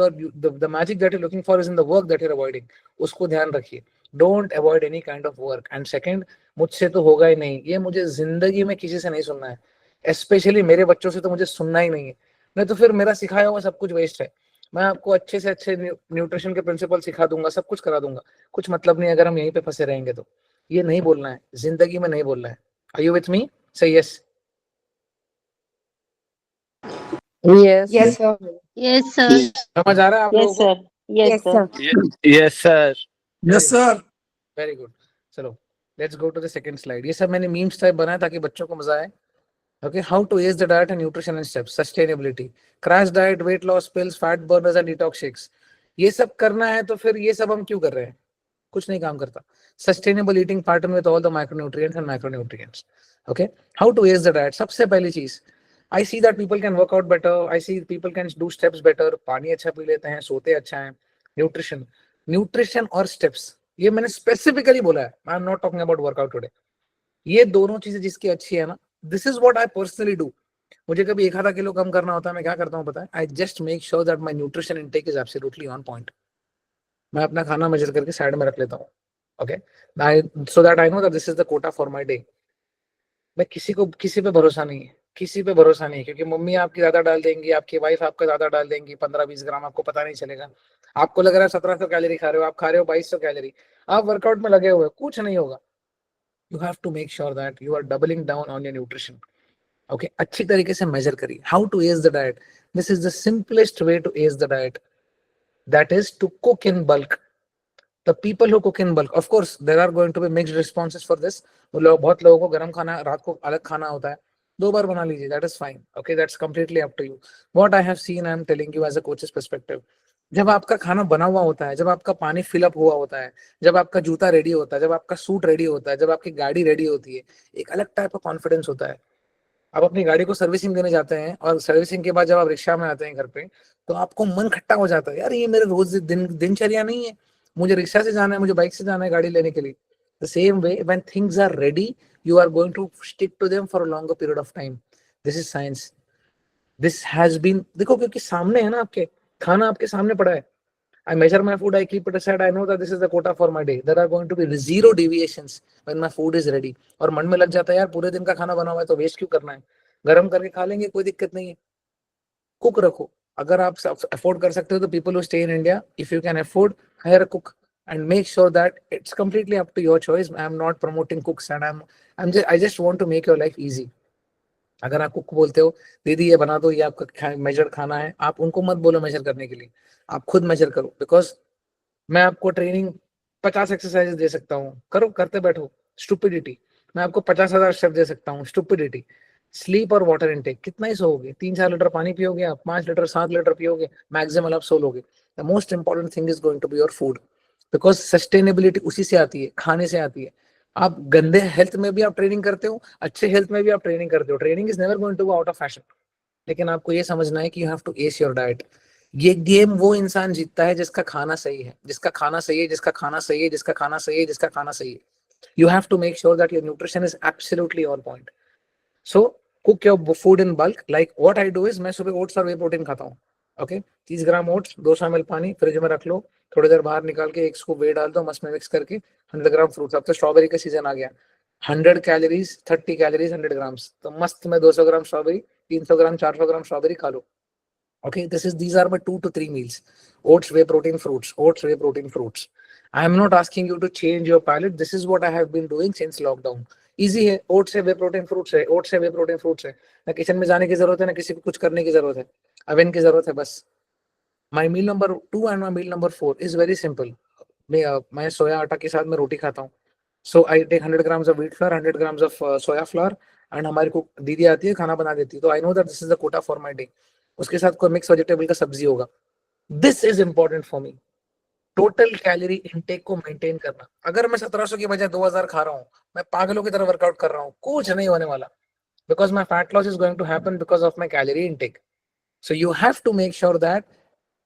the magic that you're looking for is in the work that you're avoiding. उसको ध्यान रखिए. Don't avoid any kind of work. And second, मुझसे तो होगा ही नहीं, ये मुझे जिंदगी में किसी से नहीं सुनना है. स्पेशली मेरे बच्चों से तो मुझे सुनना ही नहीं है. नहीं तो फिर मेरा सिखाया हुआ सब कुछ वेस्ट है. मैं आपको अच्छे से अच्छे न्यूट्रिशन के प्रिंसिपल सिखा दूंगा, सब कुछ करा दूंगा, कुछ मतलब नहीं अगर हम यहीं पे फंसे रहेंगे तो. ये नहीं बोलना है, जिंदगी में नहीं बोलना है. Are you with me? Say yes. Yes. Yes, sir. Yes, sir. समझ आ रहा है आप लोगों Yes, को? sir. Yes, Yes, sir. sir. Yes, sir. Yes, sir. Very good. चलो let's go to the second slide. ये सब मैंने मीम्स टाइप बनाया ताकि बच्चों को मजा आए. Okay, how to ace the diet and nutrition and steps. Sustainability, crash diet, weight loss pills, fat burners and detox shakes. ये सब करना है तो फिर ये सब हम क्यों कर रहे हैं? कुछ नहीं काम करता. Sustainable eating pattern with all the micronutrients and macronutrients. Okay, how to ace the diet. सबसे पहली चीज, I see that people can work out better. I see people can do steps better. पानी अच्छा पी लेते हैं, सोते अच्छा है. न्यूट्रिशन, न्यूट्रिशन और स्टेप्स, ये मैंने स्पेसिफिकली बोला है. I am not talking about workout today. ये दोनों चीजें जिसकी अच्छी है ना, this is what I personally do. मुझे कभी 1 आधा किलो कम करना होता है, मैं क्या करता हूँ पता है? I just make sure that my nutrition intake is absolutely on point. मैं अपना खाना मेजर करके साइड में रख लेता हूँ. Okay, so that I know that this is the Kota for my day. मैं किसी पे भरोसा नहीं है, किसी पे भरोसा नहीं है, क्योंकि मम्मी आपकी ज्यादा डाल देंगी, आपकी वाइफ आपका ज्यादा डाल देंगी, 15-20 ग्राम, आपको पता नहीं चलेगा. आपको लग रहा है 1700 कैलोरी खा रहे हो, आप खा रहे हो 2200 कैलोरी. आप वर्कआउट में लगे हुए, कुछ नहीं होगा. You have to make sure that you are doubling down on your nutrition. Okay, अच्छी तरीके से मेजर करिए. How to ace the diet. This is the simplest way to ace the diet, that is to cook in bulk. The people who cook in bulk, of course there are going to be mixed responses for this. बहुत लोगों को गर्म खाना, रात को अलग खाना होता है, 2 बार बना लीजिए, that is fine. Okay, that's completely up to you. What I have seen, I am telling you as a coach's perspective. जब आपका खाना बना हुआ होता है, जब आपका पानी फिल अप हुआ होता है, जब आपका जूता रेडी होता है, जब आपका सूट रेडी होता है, जब आपकी गाड़ी रेडी होती है, एक अलग टाइप का कॉन्फिडेंस होता है. आप अपनी गाड़ी को सर्विसिंग देने जाते हैं और सर्विसिंग के बाद जब आप रिक्शा में आते हैं घर पे, तो आपको मन खट्टा हो जाता है, यार ये मेरे रोज दिनचर्या नहीं है, मुझे रिक्शा से जाना है, मुझे बाइक से जाना है गाड़ी लेने के लिए. The same way when things are ready, you are going to stick to them for a longer period of time. This is science. This has been, देखो क्योंकि सामने है ना, आपके खाना आपके सामने पड़ा है. I measure my food, I keep it aside, I know that this is the quota for my day. There are going to be 0 deviations when my food is ready. और मन में लग जाता है यार पूरे दिन का खाना बना हुआ है तो वेस्ट क्यों करना है, गरम करके खा लेंगे, कोई दिक्कत नहीं है. कुक रखो, अगर आप अफोर्ड कर सकते हो तो people who stay in India, if you can afford, higher a cook and make sure that it's completely up to your choice. I'm not promoting cooks, and I just want to make your life easy. अगर आप cook बोलते हो दीदी ये बना दो, ये आपका मेजर खाना है, आप उनको मत बोलो मेजर करने के लिए, आप खुद मेजर करो। बिकॉज मैं आपको ट्रेनिंग 50 एक्सरसाइज दे सकता हूँ, करो, करते बैठो, स्टुपिडिटी। मैं आपको 50,000 स्टेप दे सकता हूँ, स्टुपिडिटी। स्लीप और वाटर इनटेक, कितना ही सोओगे? 3-4 लीटर पानी पियोगे आप, 5 लीटर 7 लीटर पियोगे, मैक्सिमम आप सो लोगे। The most important thing is going to be your food, because sustainability उसी से आती है, खाने से आती है। आप गंदे हेल्थ में भी आप ट्रेनिंग करते हो, अच्छे हेल्थ में भी आप ट्रेनिंग करते हो, training is never going to go out of fashion. लेकिन आपको ये समझना है कि you have to ace your diet. ये गेम वो इंसान जीतता है जिसका खाना सही है, जिसका खाना सही है, जिसका खाना सही है, जिसका खाना सही है, जिसका खाना सही है। You have to make sure that your nutrition is absolutely on point. So cook your food in bulk. Like what I do is मैं सुबह ओट्स और वे प्रोटीन खाता हूँ। ओके, 30 ग्राम ओट्स, 200 ml पानी, फ्रिज में रख लो, थोड़ी देर बाहर निकाल के एक स्कूप वे डाल दो, मस्त में मिक्स करके 100 ग्राम फ्रूट्स। अब तो स्ट्रॉबेरी का सीजन आ गया, 100 कैलोरीज, 30 कैलोरीज, 100 ग्राम्स, तो मस्त में 200 ग्राम स्ट्रॉबेरी, 300 ग्राम 400 ग्राम स्ट्रॉबेरी खा लो। Okay, these are my 2 to 3 meals. Oats, whey protein, fruits. Oats, whey protein, fruits. I am not asking you to change your palate. This is what I have been doing since lockdown. Easy है, oats है, whey protein, fruits है, oats है, whey protein, fruits है। ना kitchen में जाने की जरूरत है, ना किसी को कुछ करने की जरूरत है, अवन की जरूरत है बस। My meal number 2 and my meal number 4 is very simple. मैं सोया आटा के साथ में रोटी खाता हूँ। So I take 100 grams of wheat flour, 100 grams of soya flour, and हमारी को दीदी आती है, खाना बना देती है, तो I know that this is the quota for my day. उसके साथ कोई मिक्स वेजिटेबल का सब्जी होगा। This is important for me. Total calorie intake को मेंटेन करना। अगर मैं 1700 की बजाय 2000 खा रहा हूँ, मैं पागलों की तरह वर्कआउट कर रहा हूँ, कुछ नहीं होने वाला, because my fat loss is going to happen because of my calorie intake. So you have to make sure that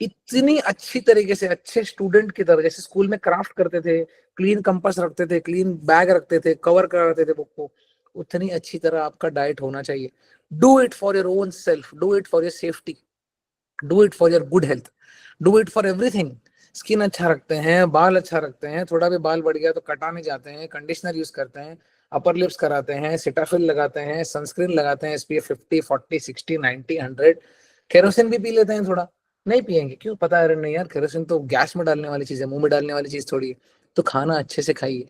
इतनी अच्छी तरीके से, अच्छे स्टूडेंट की तरह, जैसे स्कूल में क्राफ्ट करते थे, क्लीन कंपास रखते थे, क्लीन बैग रखते थे, कवर कराते थे बुक को, उतनी अच्छी तरह आपका डाइट होना चाहिए। Do it for your own self, do it for your safety, do it for your good health, do it for everything. Skin अच्छा रखते हैं, बाल अच्छा रखते हैं, थोड़ा भी बाल बढ़ गया तो कटाने जाते हैं, कंडीशनर यूज करते हैं, अपर लिप्स कराते हैं, सिटाफिल लगाते हैं, सनस्क्रीन लगाते हैं, SPF 50, 40, 60, 90, 100। केरोसिन भी पी लेते हैं थोड़ा। नहीं पियेंगे क्यों? पता है नहीं यार, केरोसिन तो गैस में डालने वाली चीज है, मुंह में डालने वाली चीज थोड़ी है। तो खाना अच्छे से खाइए,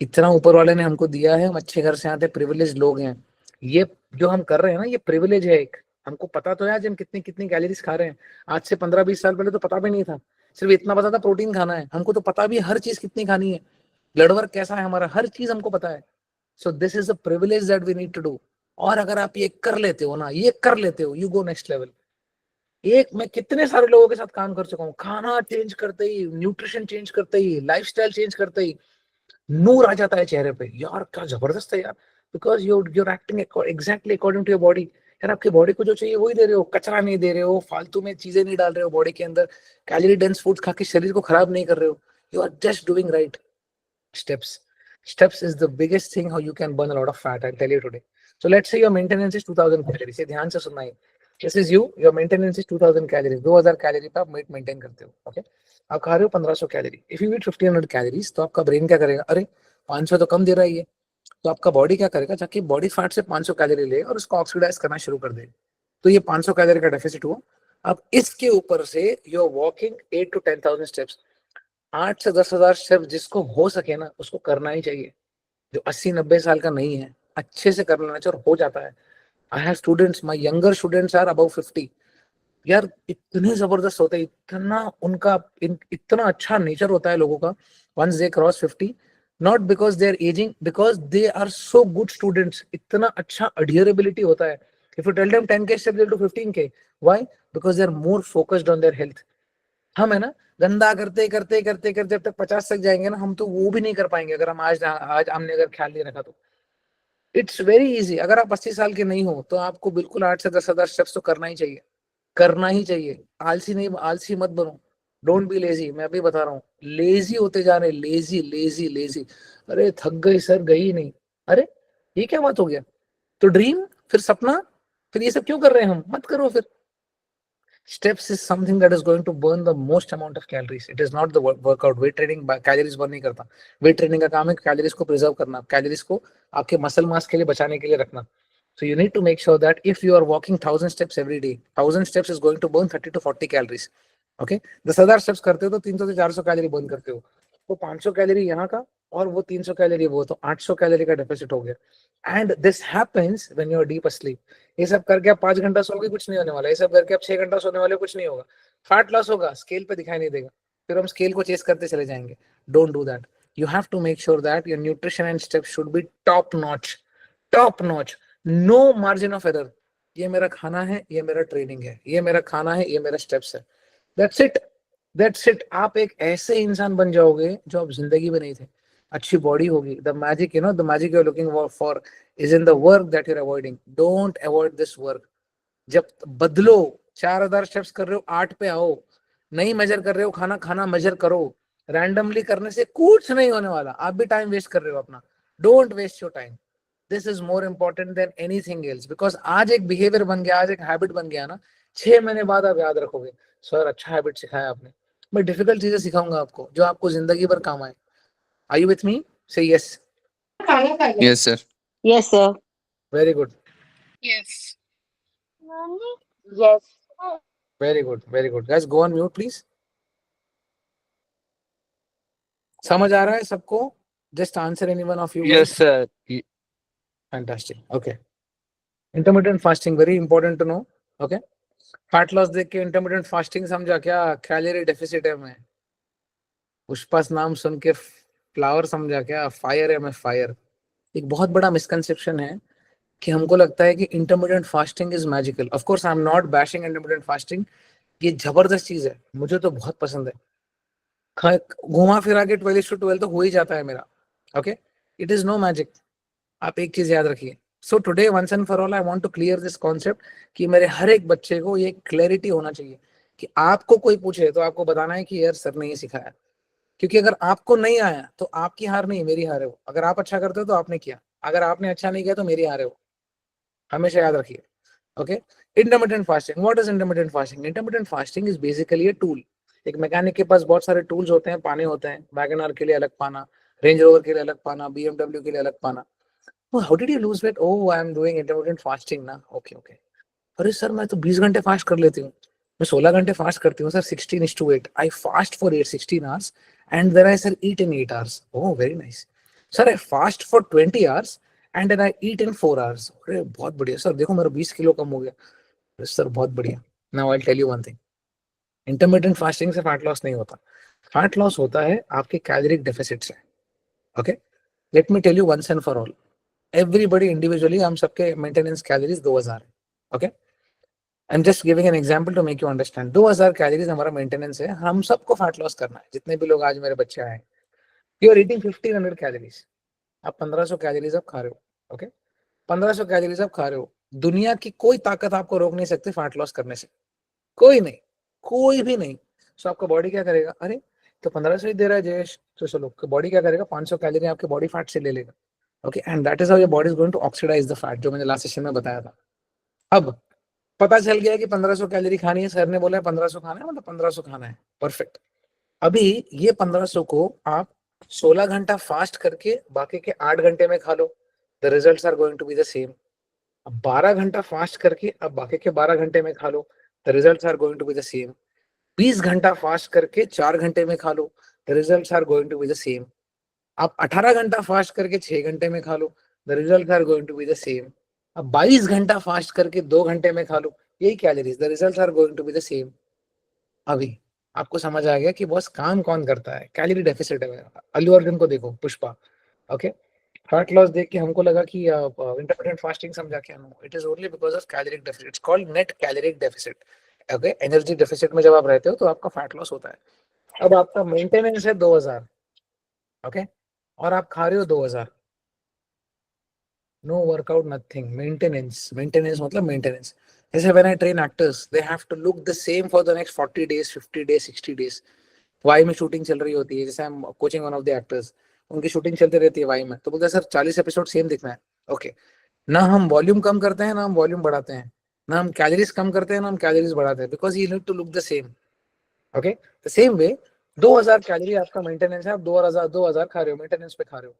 इतना ऊपर वाले ने हमको दिया है, हम अच्छे घर से आते, प्रिविलेज लोग हैं। ये जो हम कर रहे हैं ना, ये प्रिविलेज है एक। हमको पता तो है आज हम कितनी कितनी कैलोरीज खा रहे हैं। आज से 15-20 साल पहले तो पता भी नहीं था, सिर्फ इतना पता था प्रोटीन खाना है। हमको तो पता भी है हर चीज कितनी खानी है, ब्लड वर्क कैसा है हमारा, हर चीज हमको पता है। So this is a privilege that we need to do. और अगर आप ये कर लेते हो ना, ये कर लेते हो, यू गो नेक्स्ट लेवल। एक मैं कितने सारे लोगों के साथ काम कर चुका हूँ, खाना चेंज करते ही, न्यूट्रिशन चेंज करते ही, लाइफस्टाइल चेंज करते ही नूर आ जाता है चेहरे पे। यार क्या जबरदस्त है यार, because your acting exactly according to your body. यार आपकी बॉडी को जो चाहिए वही दे रहे हो, कचरा नहीं दे रहे हो, फालतू में चीजें नहीं डाल रहे हो बॉडी के अंदर, कैलोरी डेंस फूड्स खा के शरीर को खराब नहीं कर रहे हो। You are just doing right steps. Steps is the biggest thing how you can burn a lot of fat, I'll tell you today. So let's say your maintenance is 2000 calories. ये ध्यान से सुनना है। This is you, your maintenance is 2000 calories. 2000 calorie पे आप weight maintain करते हो, okay? आप खा रहे हो 1500 calorie. If you eat 1500 calories, तो आपका ब्रेन क्या करेगा? अरे 500 तो कम दे रहा है ये। तो आपका बॉडी क्या करेगा? जाके बॉडी फैट से 500 कैलोरी ले और उसको ऑक्सीडाइज करना शुरू कर देगा। तो ये 500 कैलोरी का डेफिसिट हुआ। अब इसके ऊपर से you are walking 8 to 10,000 steps. 8 से 10,000 स्टेप्स जिसको हो सके ना, उसको करना ही चाहिए। जो 80-90 साल का नहीं है, अच्छे से कर लेना चाहिए और हो जाता है। I have students, my younger students are above 50। यार इतने जबरदस्त होते हैं, इतना उनका इतना अच्छा नेचर होता है लोगों का once they cross 50। Not because they are aging, because they are so good students. इतना अच्छा अडियरेबिलिटी होता है। If you tell them 10K steps, they will do 15K। Why? Because they are more focused on their health. हम है ना, गंदा करते करते करते करते जब तक 50 तक जाएंगे ना, हम तो वो भी नहीं कर पाएंगे अगर हम आज आज हमने अगर ख्याल नहीं रखा तो। It's very easy. अगर आप 80 साल के नहीं हो तो आपको बिल्कुल 8 से 10,000 स्टेप्स तो करना ही चाहिए, करना ही चाहिए। आलसी नहीं, आलसी मत बनो। Don't be lazy. मैं अभी बता रहा हूँ, लेजी होते जा रहे, लेजी लेजी लेजी। अरे थक गई सर, गई नहीं। अरे ये क्या बात हो गया? तो ड्रीम, फिर सपना, फिर ये सब क्यों कर रहे हैं हम? मत करो फिर। Steps is something that is going to burn the most amount of calories. It is not the workout. Weight training calories burn नहीं करता। weight training का काम है कैलोरीज को प्रिजर्व करना, कैलोरीज को आपके मसल मास के लिए बचाने के लिए रखना। So you need to make sure that if you are walking 1,000 steps every day, 1,000 steps is going to burn 30 to 40 calories. Okay, 10,000 steps करते हो तो 300 से 400 कैलोरी बर्न करते हो, तो 500 कैलोरी यहाँ का और वो 300 कैलोरी वो, तो 800 कैलोरी का डेफिसिट हो गया। And this happens when you are deep asleep. ये सब करके आप 5 घंटा सोओगे, कुछ नहीं होने वाला। ये सब करके आप 6 घंटा सोने वाले, कुछ नहीं होगा। फैट लॉस होगा, स्केल पे दिखाई नहीं देगा, फिर हम स्केल को चेस करते चले जाएंगे। Don't do that. You have to make sure that your nutrition and steps should be top notch, top notch, no margin of error। ये मेरा खाना है, ये मेरा ट्रेनिंग है, ये मेरा खाना है, ये मेरा स्टेप्स है। That's it, that's it। आप एक ऐसे इंसान बन जाओगे जो आप जिंदगी में नहीं थे। अच्छी बॉडी होगी। The magic, you know, the magic you're looking for is in the work that you're avoiding। Don't avoid this work। जब बदलो, 4,000 स्टेप्स कर रहे हो, 8 पे आओ। नहीं मेजर कर रहे हो खाना, खाना मेजर करो। रैंडमली करने से कुछ नहीं होने वाला, आप भी टाइम वेस्ट कर रहे हो अपना। Don't waste your time. This is more important than anything else. Because आज एक बिहेवियर बन गया, आज एक हैबिट बन गया ना, 6 महीने बाद आप याद रखोगे, सर अच्छा हैबिट सिखाया आपने। मैं डिफिकल्ट चीजें सिखाऊंगा आपको जो आपको जिंदगी भर काम आए। Are you with me? Say yes. Yes, sir. Yes, sir. Very good, Yes. Yes. Very good, very good. Guys go on mute please. समझ आ रहा है सबको? Just answer anyone of you. Yes, sir. Fantastic. Okay. Intermittent fasting, very important to know. Okay. Fat loss देख के intermittent fasting समझा क्या? Calorie deficit है मैं। पुष्पास नाम सुन के फ्लावर समझा क्या? फायर है मैं, फायर। एक बहुत बड़ा मिसकंसेप्शन है कि हमको लगता है कि intermittent fasting is magical. Of course I am not bashing intermittent fasting. ये जबरदस्त चीज है, मुझे तो बहुत पसंद है। घुमा फिरा के 12:12 तो हो ही जाता है मेरा। Okay, it is no magic. आप एक चीज याद रखिए। So today once and for all I want to clear this concept कि मेरे हर एक बच्चे को ये क्लैरिटी होना चाहिए कि आपको कोई पूछे तो आपको बताना है कि यार सर ने ये सिखाया। क्योंकि अगर आपको नहीं आया तो आपकी हार नहीं, मेरी हार है वो। अगर आप अच्छा करते हो तो आपने किया, अगर आपने अच्छा नहीं किया तो मेरी हार है वो। हमेशा याद रखिए। Okay, intermittent fasting. What is intermittent fasting? Intermittent fasting is basically a tool. एक मैकेनिक के पास बहुत सारे टूल्स होते हैं, पाने होते हैं। वैगन आर के लिए अलग पाना, रेंज रोवर के लिए अलग पाना, BMW के लिए अलग पाना। Oh, how did you lose weight? Oh, I am doing intermittent fasting ना। Okay, okay। अरे सर मैं तो 20 घंटे फास्ट कर लेती हूँ, मैं 16 घंटे फास्ट करती हूँ sir. 16:8 I fast for 16 hours and then I sir eat in 8 hours। Oh, very nice। Sir I fast for 20 hours and then I eat in 4 hours। अरे बहुत बढ़िया सर, देखो मेरा 20 किलो कम हो गया। अरे सर बहुत बढ़िया। Now I'll tell you one thing। Intermittent fasting से फैट लॉस नहीं होता। फैट लॉस होता है आपके कैलोरिक डेफिसिट से। Okay, let me tell you once and for all. Everybody individually, हम सबके मेंटेनेंस कैलोरीज 2000 है। Okay, I am just giving an example to make you understand. 2000 calories हमारा मेंटेनेंस है। हम सबको फैट लॉस करना है। जितने भी लोग आज मेरे बच्चे आए, यू आर ईटिंग 1500 कैलोरीज। आप 1500 कैलोरीज आप खा रहे हो। ओके, 1500 कैलोरीज आप खा रहे हो। दुनिया की कोई ताकत आपको रोक नहीं सकती फैट लॉस करने से, कोई नहीं, कोई भी नहीं। सो आपका बॉडी क्या करेगा? अरे तो 1500 ही दे रहा है जयेश, तो चलो बॉडी क्या करेगा? 500 कैलोरी आपके बॉडी फैट से ले लेगा। Okay, and that is how your body is going to oxidise the fat, जो मैंने लास्ट सेशन में बताया था। अब पता चल गया कि 1500 कैलोरी खानी है, सर ने बोला 1500 खाना है, मतलब 1500 खाना है। परफेक्ट। अभी ये 1500 को आप 16 घंटा फास्ट करके बाकी के 8 घंटे में खा लो, the results are going to be the same. अब 12 घंटा फास्ट करके अब बाकी के 12 घंटे में खा लो, the results are going to be the same. 20 घंटा फास्ट करके 4 घंटे में खा लो, the results are going to be the same. आप 18 घंटा फास्ट करके 6 घंटे में खा लो, the result are going to be the same. अब 22 घंटा फास्ट करके 2 घंटे में खा लो, यही calories, the result are going to be the same. अभी आपको समझ आ गया कि बॉस काम कौन करता है? कैलोरी डेफिसिट है मेरा। अल्लू अर्जुन को देखो, पुष्पा। ओके, फैट लॉस देख के हमको लगा कि इंटरमिटेंट फास्टिंग समझा क्या? No, it is only because of caloric deficit. It's called net caloric deficit. Okay, energy deficit में जब आप रहते हो तो आपका फैट लॉस होता है। अब आपका मेंटेनेंस है 2000। ओके, और आप खा रहे हो 2000। No workout, nothing. Maintenance, maintenance मतलब मेंटेनेंस। जैसे when I train actors, they have to look the same for the next 40 days, 50 days, 60 days. वाई में शूटिंग चल रही होती है, जैसे I am coaching one of the actors, उनकी शूटिंग चलती रहती है वाई में, तो बोलते हैं सर 40 एपिसोड सेम दिखना है। ओके, ना हम वॉल्यूम कम करते हैं ना हम वॉल्यूम बढ़ाते हैं, ना हम कैलोरीज कम करते हैं ना हम कैलोरीज बढ़ाते हैं, because you need to look the same. Okay, the same way 2000 calorie आपका मेंटेनेंस है, आप 2000 खा रहे हो, मेंटेनेंस पे खा रहे हो।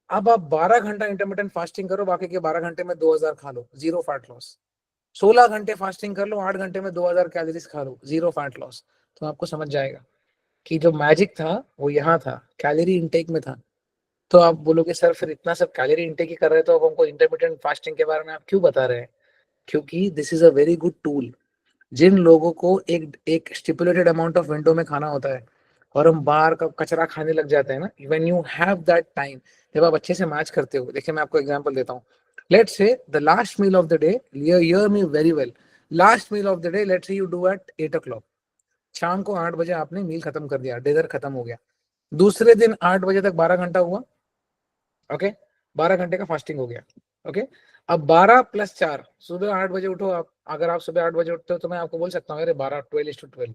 अब आप 12 घंटा इंटरमिटेंट फास्टिंग करो, बाकी के 12 घंटे में 2000 खा लो, जीरो फैट लॉस। 16 घंटे फास्टिंग कर लो, 8 घंटे में 2000 कैलोरीज खा लो, जीरो फैट लॉस। तो आपको समझ जाएगा कि जो मैजिक था वो यहाँ था, कैलोरी इनटेक में था। तो आप बोलोगे सर फिर इतना सब कैलोरी इनटेक ही कर रहे हैं तो अब हमको इंटरमिटेंट फास्टिंग के बारे में आप क्यों बता रहे हैं? क्योंकि this is a very good tool. जिन लोगों को एक एक स्टिपुलेटेड अमाउंट ऑफ विंडो में खाना होता है और हम बाहर का कचरा खाने लग जाते हैं ना, when you have that time, जब आप अच्छे से मैच करते हो। देखिए मैं आपको एग्जांपल देता हूँ। Let's say the last meal of the day, hear me very well, last meal of the day let's say you do at 8 o'clock। शाम को 8 बजे आपने मील खत्म कर दिया, डिनर खत्म हो गया। दूसरे दिन 8 बजे तक 12 घंटा हुआ, ओके, 12 घंटे का फास्टिंग हो गया, ओके। अब 12 + 4, सुबह 8 बजे उठो आप। अगर आप सुबह 8 बजे उठते हो तो मैं आपको बोल सकता हूँ अरे 12 12:12,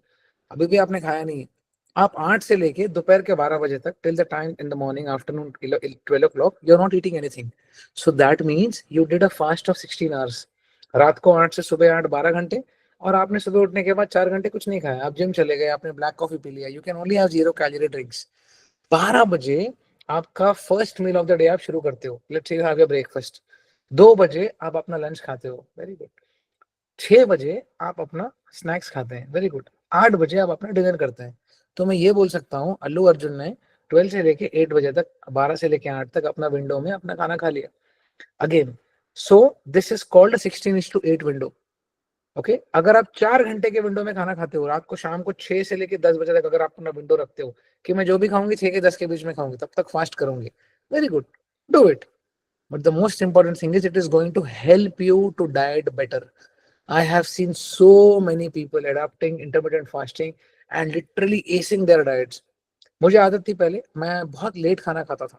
अभी भी आपने खाया नहीं है। आप 8 से लेके दोपहर के 12 बजे तक, till the time in the morning afternoon 12 o'clock, you are not eating anything. So that means you did a fast of 16 hours। रात को 8 से सुबह 8, 12 घंटे। और आपने सुबह उठने के बाद 4 घंटे कुछ नहीं खाया, आप जिम चले गए, आपने ब्लैक कॉफी पी लिया, you can only have 0 calorie drinks. 12 बजे आपका first meal of the day आप शुरू करते हो, let's say you have your breakfast. 2 बजे आप अपना लंच खाते हो, वेरी गुड। 6 बजे आप अपना स्नैक्स खाते हैं, वेरी गुड। 8 बजे आप अपना डिनर करते हैं। तो मैं ये बोल सकता हूँ अल्लू अर्जुन ने 12 से लेके 8 बजे तक, 12 से लेके 8 तक अपना विंडो में अपना खाना खा लिया। Again, so this is called 16:8 window, okay. अगर आप 4 घंटे के विंडो में खाना खाते हो, रात को शाम को 6 से लेके 10 बजे तक अगर आप अपना विंडो रखते हो कि मैं जो भी खाऊंगी 6 के 10 के बीच में खाऊंगी, तब तक फास्ट करूंगी, very good, do it. But the most important thing is it is going to help you to diet better. I have seen so many people adapting intermittent fasting and literally acing their diets. मुझे आदत थी पहले, मैं बहुत late खाना खाता था।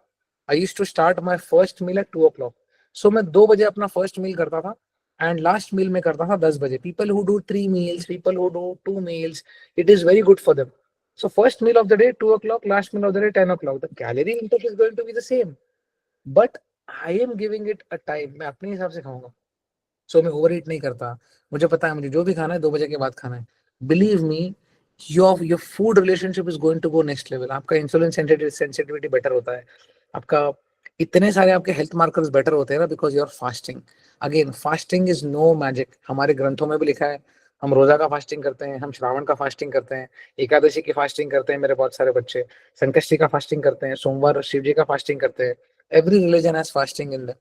I used to start my first meal at 2 o'clock. So मैं 2 बजे अपना फर्स्ट मील करता था एंड लास्ट मील में करता था 10 बजे। People who do 3 meals, people who do 2 meals, it is very good for them. So first meal of the day 2 o'clock, last meal of the day 10 o'clock. The calorie intake is going to be the same, but I am giving it a time. मैं अपने हिसाब से खाऊंगा। सो मैं over ईट नहीं करता। मुझे पता है मुझे जो भी खाना है 2 बजे के बाद खाना है। Believe me, your food relationship is going to go next level. आपका इंसुलिन सेंसिटिविटी बेटर होता है, आपका इतने सारे आपके हेल्थ मार्कर्स बेटर होते हैं ना, because you are fasting. Again, fasting is no magic. हमारे ग्रंथों में भी लिखा है, हम रोजा का फास्टिंग करते हैं, हम श्रावण का फास्टिंग करते हैं, एकादशी की फास्टिंग करते हैं, मेरे बहुत सारे बच्चे संकष्टी का फास्टिंग करते हैं, सोमवार शिव जी का फास्टिंग करते हैं। Every religion has fasting in that.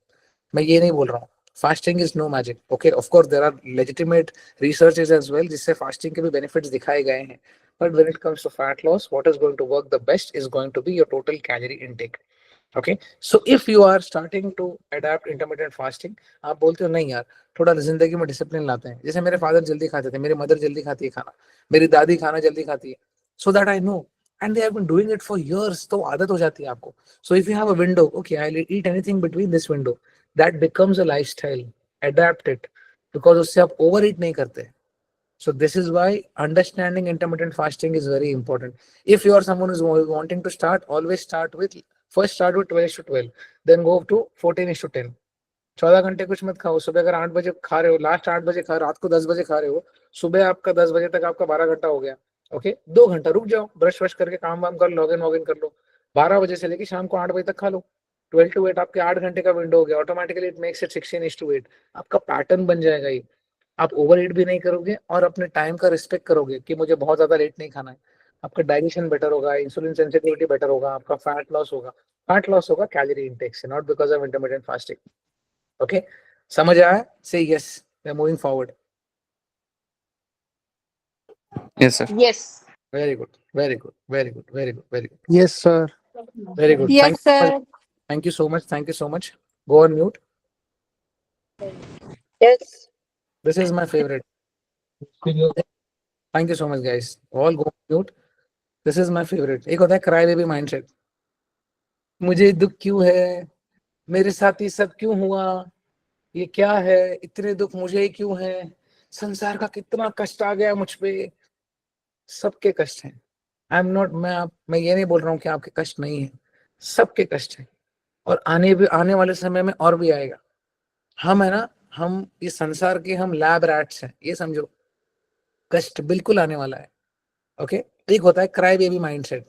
मैं ये नहीं बोल रहा हूँ, fasting is no magic, okay. Of course there are legitimate researches as well जिससे फास्टिंग के भी बेनिफिट्स दिखाए गए हैं। But when it comes to fat loss, what is going to work the best is going to be your total calorie intake, okay. So if you are starting to adapt intermittent fasting, आप बोलते हो नहीं यार थोड़ा जिंदगी में discipline लाते हैं, जैसे मेरे फादर जल्दी खाते थे, मेरी मदर जल्दी खाती है खाना, मेरी दादी खाना जल्दी खाती है, so that I know and they have been doing it for years, तो आदत हो जाती है आपको। So if you have a window, okay I will eat anything between this window, that becomes a lifestyle. Adapt it, because उससे आप overeat नहीं करते। So this is why understanding intermittent fasting is very important. If you are someone who is wanting to start, always start with, first start with 12:12, then go to 14:10। 14 घंटे कुछ मत खाओ। सुबह अगर 8 बजे खा रहे हो, लास्ट 8 बजे खा, रात को 10 बजे खा रहे हो, सुबह आपका 10 बजे तक आपका 12 घंटा हो गया, ओके। 2 घंटा रुक जाओ, ब्रश वश करके काम वाम कर, लॉग इन कर लो। 12 बजे से लेके शाम को 8 बजे तक खा लो। 12 to 8 आपके 8 घंटे का विंडो हो गया, ऑटोमेटिकली इट मेक्स इट 16:8। आपका पैटर्न बन जाएगा ये। आप ओवर ईट भी नहीं करोगे और अपने टाइम का रिस्पेक्ट करोगे कि मुझे बहुत ज्यादा लेट नहीं खाना है। आपका डाइजेशन बेटर होगा, इंसुलिन सेंसिटिविटी बेटर होगा, आपका फैट लॉस होगा। फैट लॉस होगा कैलोरी इनटेक से, not because of intermittent fasting, okay. समझ आया? Say yes, we are moving forward. Yes, sir. Yes. Very good, very good, very good, very good, very good, Yes, sir. Very good. Yes, sir. Thank you so much, thank you so much. Go on mute. Yes. This is my favourite. Thank you so much guys, all go mute. This is my favourite. एक होता है cry baby mindset, मुझे दुख क्यों है, मेरे साथ ये सब क्यों हुआ, ये क्या है, इतने दुख मुझे ही क्यों है, संसार का कितना कष्ट आ गया मुझ पे। सबके कष्ट हैं। आई एम नॉट, मैं ये नहीं बोल रहा हूँ कि आपके कष्ट नहीं है, सबके कष्ट हैं। और आने वाले समय में और भी आएगा। हम है ना, हम इस संसार के हम लैब रैट्स हैं, ये समझो। कष्ट बिल्कुल आने वाला है, ओके। एक होता है क्राई बेबी माइंडसेट,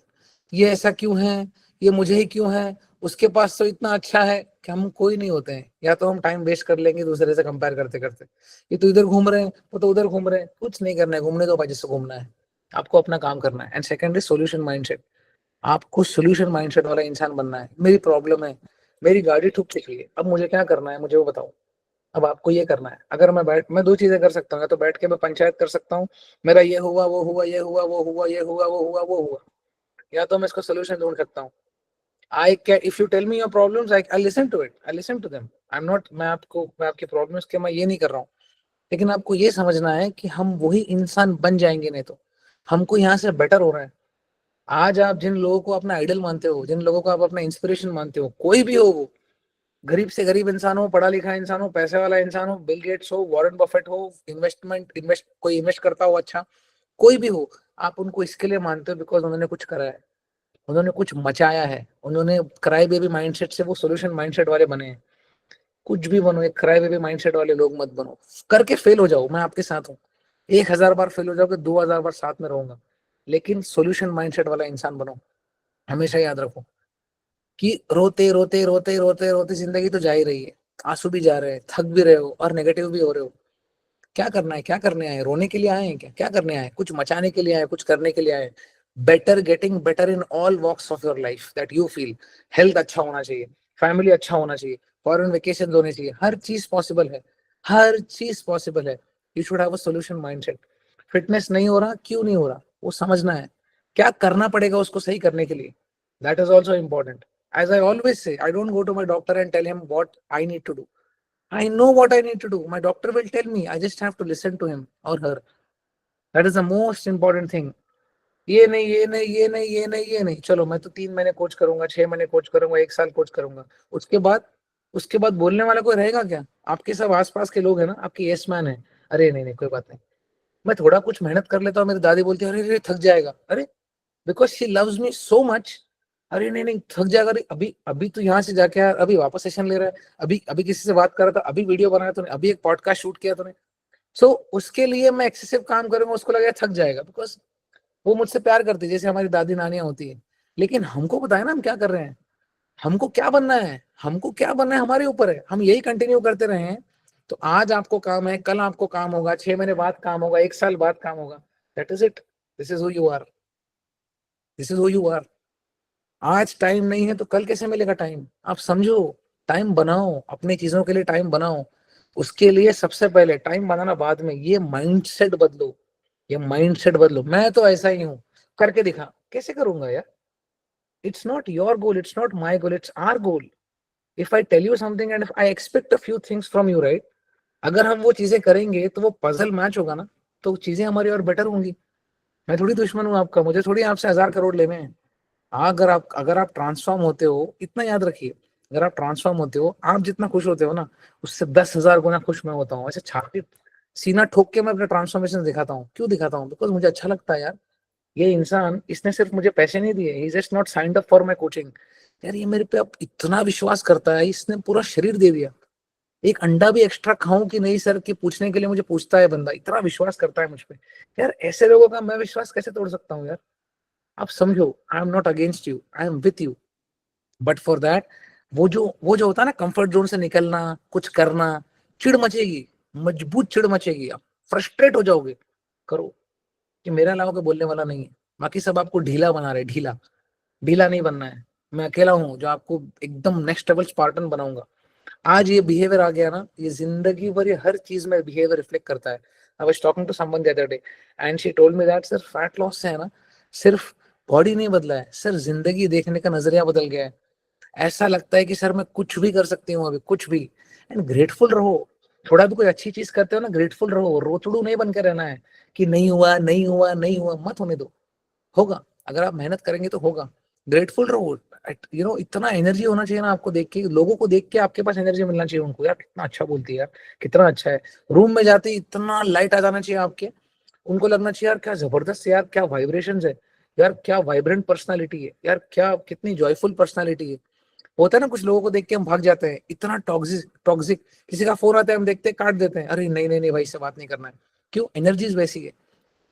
ये ऐसा क्यों है, ये मुझे ही क्यों है, उसके पास तो इतना अच्छा है कि हम कोई नहीं होते हैं, या तो हम टाइम वेस्ट कर लेंगे दूसरे से कंपेयर करते करते, ये तो इधर घूम रहे हैं वो तो उधर घूम रहे हैं, कुछ नहीं करना है, घूमने दो भाई, जिससे घूमना है, आपको अपना काम करना है। And second is solution mindset, आपको सोल्यूशन माइंडसेट वाला इंसान बनना है। मेरी प्रॉब्लम है, मेरी गाड़ी ठुक चुकी है, अब मुझे क्या करना है, मुझे वो बताओ। अब आपको ये करना है, अगर मैं दो चीजें कर सकता हूँ, या तो बैठ के मैं पंचायत कर सकता हूँ, मेरा ये हुआ वो हुआ ये हुआ वो हुआ ये हुआ वो हुआ वो हुआ, या तो मैं इसको सोल्यूशन ढूंढ सकता हूँ। I can, if you tell me your problems, I listen to it. I listen to them. I'm not, मैं आपकी प्रॉब्लम्स के मैं ये नहीं कर रहा हूँ, लेकिन आपको ये समझना है कि हम वही इंसान बन जाएंगे, नहीं तो हमको यहाँ से बेटर हो रहा है। आज आप जिन लोगों को अपना आइडल मानते हो, जिन लोगों को आप अपना इंस्पिरेशन मानते हो, कोई भी हो वो, गरीब से गरीब इंसान हो, पढ़ा लिखा इंसान हो, पैसे वाला इंसान हो, बिल गेट्स हो, वॉरेन बफेट हो, कोई इन्वेस्ट करता हो, अच्छा कोई भी हो, आप उनको इसके लिए मानते हो बिकॉज उन्होंने कुछ करा है, उन्होंने कुछ मचाया है, उन्होंने क्राई बेबी माइंडसेट से वो सोल्यूशन माइंडसेट वाले बने हैं। कुछ भी बनो, एक क्राई बेबी माइंडसेट वाले लोग मत बनो। करके फेल हो जाओ, मैं आपके साथ हूँ, 1000 बार फेल हो जाओगे, 2000 बार साथ में रहूंगा, लेकिन सोल्यूशन माइंडसेट वाला इंसान बनो। हमेशा याद रखो कि रोते रोते रोते रोते रोते जिंदगी तो जा ही रही है, आंसू भी जा रहे हैं, थक भी रहे हो और नेगेटिव भी हो रहे हो। क्या करना है, क्या करने आए, रोने के लिए आए हैं क्या, क्या करने आए, कुछ मचाने के लिए आए, कुछ करने के लिए आए। Better, getting better in all walks of your life that you feel. Health अच्छा होना चाहिए, फैमिली अच्छा होना चाहिए, फॉरेन वेकेशन होने चाहिए, हर चीज पॉसिबल है, हर चीज पॉसिबल है। You should have a solution mindset. Fitness नहीं हो रहा, क्यों नहीं हो रहा, वो समझना है, क्या करना पड़ेगा उसको सही करने के लिए, that is also important. As I always say, I don't go to my doctor and tell him what I need to do. I know what I need to do. My doctor will tell me. I just have to listen to him or her. That is the most important thing. ये नहीं ये नहीं ये नहीं ये नहीं ये नहीं, चलो मैं तो 3 महीने कोच करूंगा, 6 महीने कोच करूंगा, 1 साल कोच करूंगा, उसके बाद बोलने वाला कोई रहेगा क्या? आपके सब आसपास के लोग हैं ना, आपके यस मैन है। अरे नहीं नहीं कोई बात नहीं, मैं थोड़ा कुछ मेहनत कर लेता हूँ, मेरी दादी बोलती है अरे अरे थक जाएगा, अरे because she loves me so much. अरे नहीं नहीं थक जाएगा, अरे अभी अभी तो यहाँ से जाके यार, अभी वापस सेशन ले रहा है, अभी अभी किसी से बात कर रहा था, अभी वीडियो बनाया तूने, अभी एक पॉडकास्ट शूट किया तूने। सो उसके लिए मैं एक्सेसिव काम करूंगा, उसको लगेगा थक जाएगा, बिकॉज वो मुझसे प्यार करती है, जैसे हमारी दादी नानियां होती है। लेकिन हमको पता है ना हम क्या कर रहे हैं, हमको क्या बनना है, हमको क्या बनना है हमारे ऊपर है। हम यही कंटिन्यू करते रहे हैं तो आज आपको काम है, कल आपको काम होगा, 6 महीने बाद काम होगा, 1 साल बाद काम होगा। That is it. This is who you are. This is who you are. आज टाइम नहीं है तो कल कैसे मिलेगा टाइम, आप समझो। टाइम बनाओ, अपनी चीजों के लिए टाइम बनाओ। उसके लिए सबसे पहले टाइम बनाना, बाद में ये माइंडसेट बदलो, ये माइंडसेट बदलो। मैं तो ऐसा ही हूँ, करके दिखा, कैसे करूंगा यार? It's not your goal, it's not my goal, it's our goal. If I tell you something and if I expect a few things from you, right, अगर हम वो चीजें करेंगे तो वो पजल मैच होगा ना, तो चीजें हमारी और बेटर होंगी। मैं थोड़ी दुश्मन हूँ आपका, मुझे थोड़ी आपसे 1000 करोड़ लेने हैं। अगर आप ट्रांसफॉर्म होते हो, इतना याद रखिए, अगर आप ट्रांसफॉर्म होते हो, आप जितना खुश होते हो ना, उससे 10,000 गुना खुश मैं होता हूँ। ऐसे छाती सीना ठोक के मैं अपने ट्रांसफॉर्मेशन दिखाता हूँ। क्यों दिखाता हूँ? बिकॉज मुझे अच्छा लगता है यार, ये इंसान, इसने सिर्फ मुझे पैसे नहीं दिए, he just not signed up for my coaching. यार ये मेरे पे अब इतना विश्वास करता है, इसने पूरा शरीर दे दिया। एक अंडा भी एक्स्ट्रा खाऊं कि नहीं सर के पूछने के लिए मुझे पूछता है बंदा, इतना विश्वास करता है मुझ पे। यार ऐसे लोगों का मैं विश्वास कैसे तोड़ सकता हूँ यार? आप समझो, I am not against you, I am with you, but for that, वो जो होता है ना, कंफर्ट जोन से निकलना, कुछ करना, चिड़ मचेगी, मजबूत चिड़ मचेगी, आप फ्रस्ट्रेट हो जाओगे। करो, कि मेरे अलावा कोई बोलने वाला नहीं है। बाकी सब आपको ढीला बना रहे, ढीला। ढीला नहीं बनना है। मैं अकेला हूँ जो आपको एकदम नेक्स्ट लेवल स्पार्टन बनाऊंगा। आज ये बिहेवियर आ गया ना, ये जिंदगी भर ये हर चीज में बिहेवियर रिफ्लेक्ट करता है। I was talking to someone the other day and she told me that sir, fat loss से है ना, सिर्फ बॉडी नहीं बदला है सर, जिंदगी देखने का नजरिया बदल गया है। ऐसा लगता है कि सर मैं कुछ भी कर सकती हूँ अभी, कुछ भी। एंड ग्रेटफुल रहो। थोड़ा भी कोई अच्छी चीज करते हो ना, ग्रेटफुल रहो, रोतड़ू नहीं बन के रहना है कि नहीं हुआ नहीं हुआ नहीं हुआ, मत होने दो। होगा, अगर आप मेहनत करेंगे तो होगा। ग्रेटफुल रहो। इतना एनर्जी होना चाहिए ना आपको देख के, लोगों को देख के आपके पास एनर्जी मिलना चाहिए उनको, यार कितना अच्छा बोलती है यार, कितना अच्छा है। रूम में जाते ही इतना लाइट आ जाना चाहिए आपके, उनको लगना चाहिए यार क्या जबरदस्त, यार क्या वाइब्रेशंस है, यार क्या वाइब्रेंट पर्सनालिटी है, यार क्या कितनी जॉयफुल पर्सनालिटी है। होता है ना, कुछ लोगों को देख के हम भाग जाते हैं, इतना टॉक्सिक टॉक्सिक। किसी का फोन आता है, हम देखते हैं काट देते हैं, अरे नहीं नहीं नहीं भाई से बात नहीं करना है। क्यों? एनर्जीज वैसी है।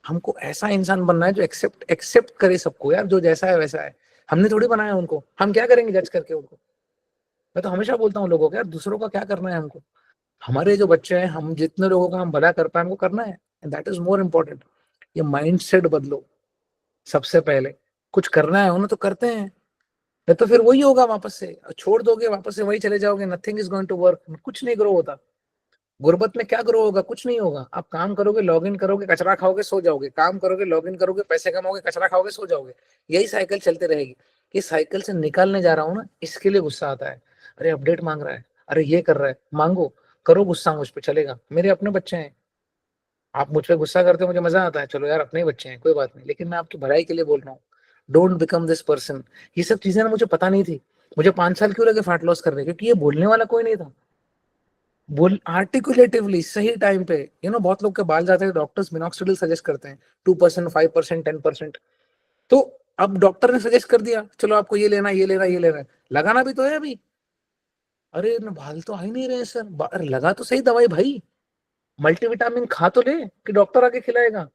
हमको ऐसा इंसान बनना है जो एक्सेप्ट एक्सेप्ट करे सबको, यार जो जैसा है वैसा है। हमने थोड़ी बनाया उनको, हम क्या करेंगे जज करके उनको। मैं तो हमेशा बोलता हूँ लोगों को, यार दूसरों का क्या करना है हमको, हमारे जो बच्चे हैं, हम जितने लोगों का हम भला कर पाए हमको करना है, and that is more important. ये माइंडसेट बदलो सबसे पहले। कुछ करना है ना तो करते हैं, नहीं तो फिर वही होगा वापस से, छोड़ दोगे वापस से वही चले जाओगे, nothing is going to work, कुछ नहीं ग्रो होता। गुर्बत में क्या ग्रो होगा, कुछ नहीं होगा। आप काम करोगे, लॉगिन करोगे, कचरा खाओगे, सो जाओगे, काम करोगे, लॉगिन करोगे, पैसे कमाओगे, कचरा खाओगे, सो जाओगे, यही साइकिल चलते रहेगी। इस साइकिल से निकालने जा रहा हूँ ना, इसके लिए गुस्सा आता है। अरे अपडेट मांग रहा है, अरे ये कर रहा है, मांगो, करो गुस्सा मुझ पे, चलेगा, मेरे अपने बच्चे हैं। आप मुझ पे गुस्सा करते हो, मुझे मजा आता है, चलो यार अपने ही बच्चे हैं, कोई बात नहीं, लेकिन मैं आपकी भलाई के लिए बोल रहा हूँ। Don't become this person. ये सब चीजें ना मुझे पता नहीं थी, मुझे 5 साल क्यों लगे फैट लॉस करने, क्योंकि ये बोलने वाला कोई नहीं था। बोल आर्टिकुलेटिवली सही टाइम पे, बहुत लोग के बाल जाते हैं, डॉक्टर्स मिनॉक्सिडिल सजेस्ट करते हैं, 2%, 5%, 10%। तो अब डॉक्टर ने सजेस्ट कर दिया, चलो आपको ये लेना, ये लेना, ये लेना है, लगाना भी तो है अभी। अरे न बाल तो आ ही नहीं रहे सर, अरे लगा तो सही दवाई भाई, मल्टीविटामिन खा तो ले कि डॉक्टर आके खिलाएगा।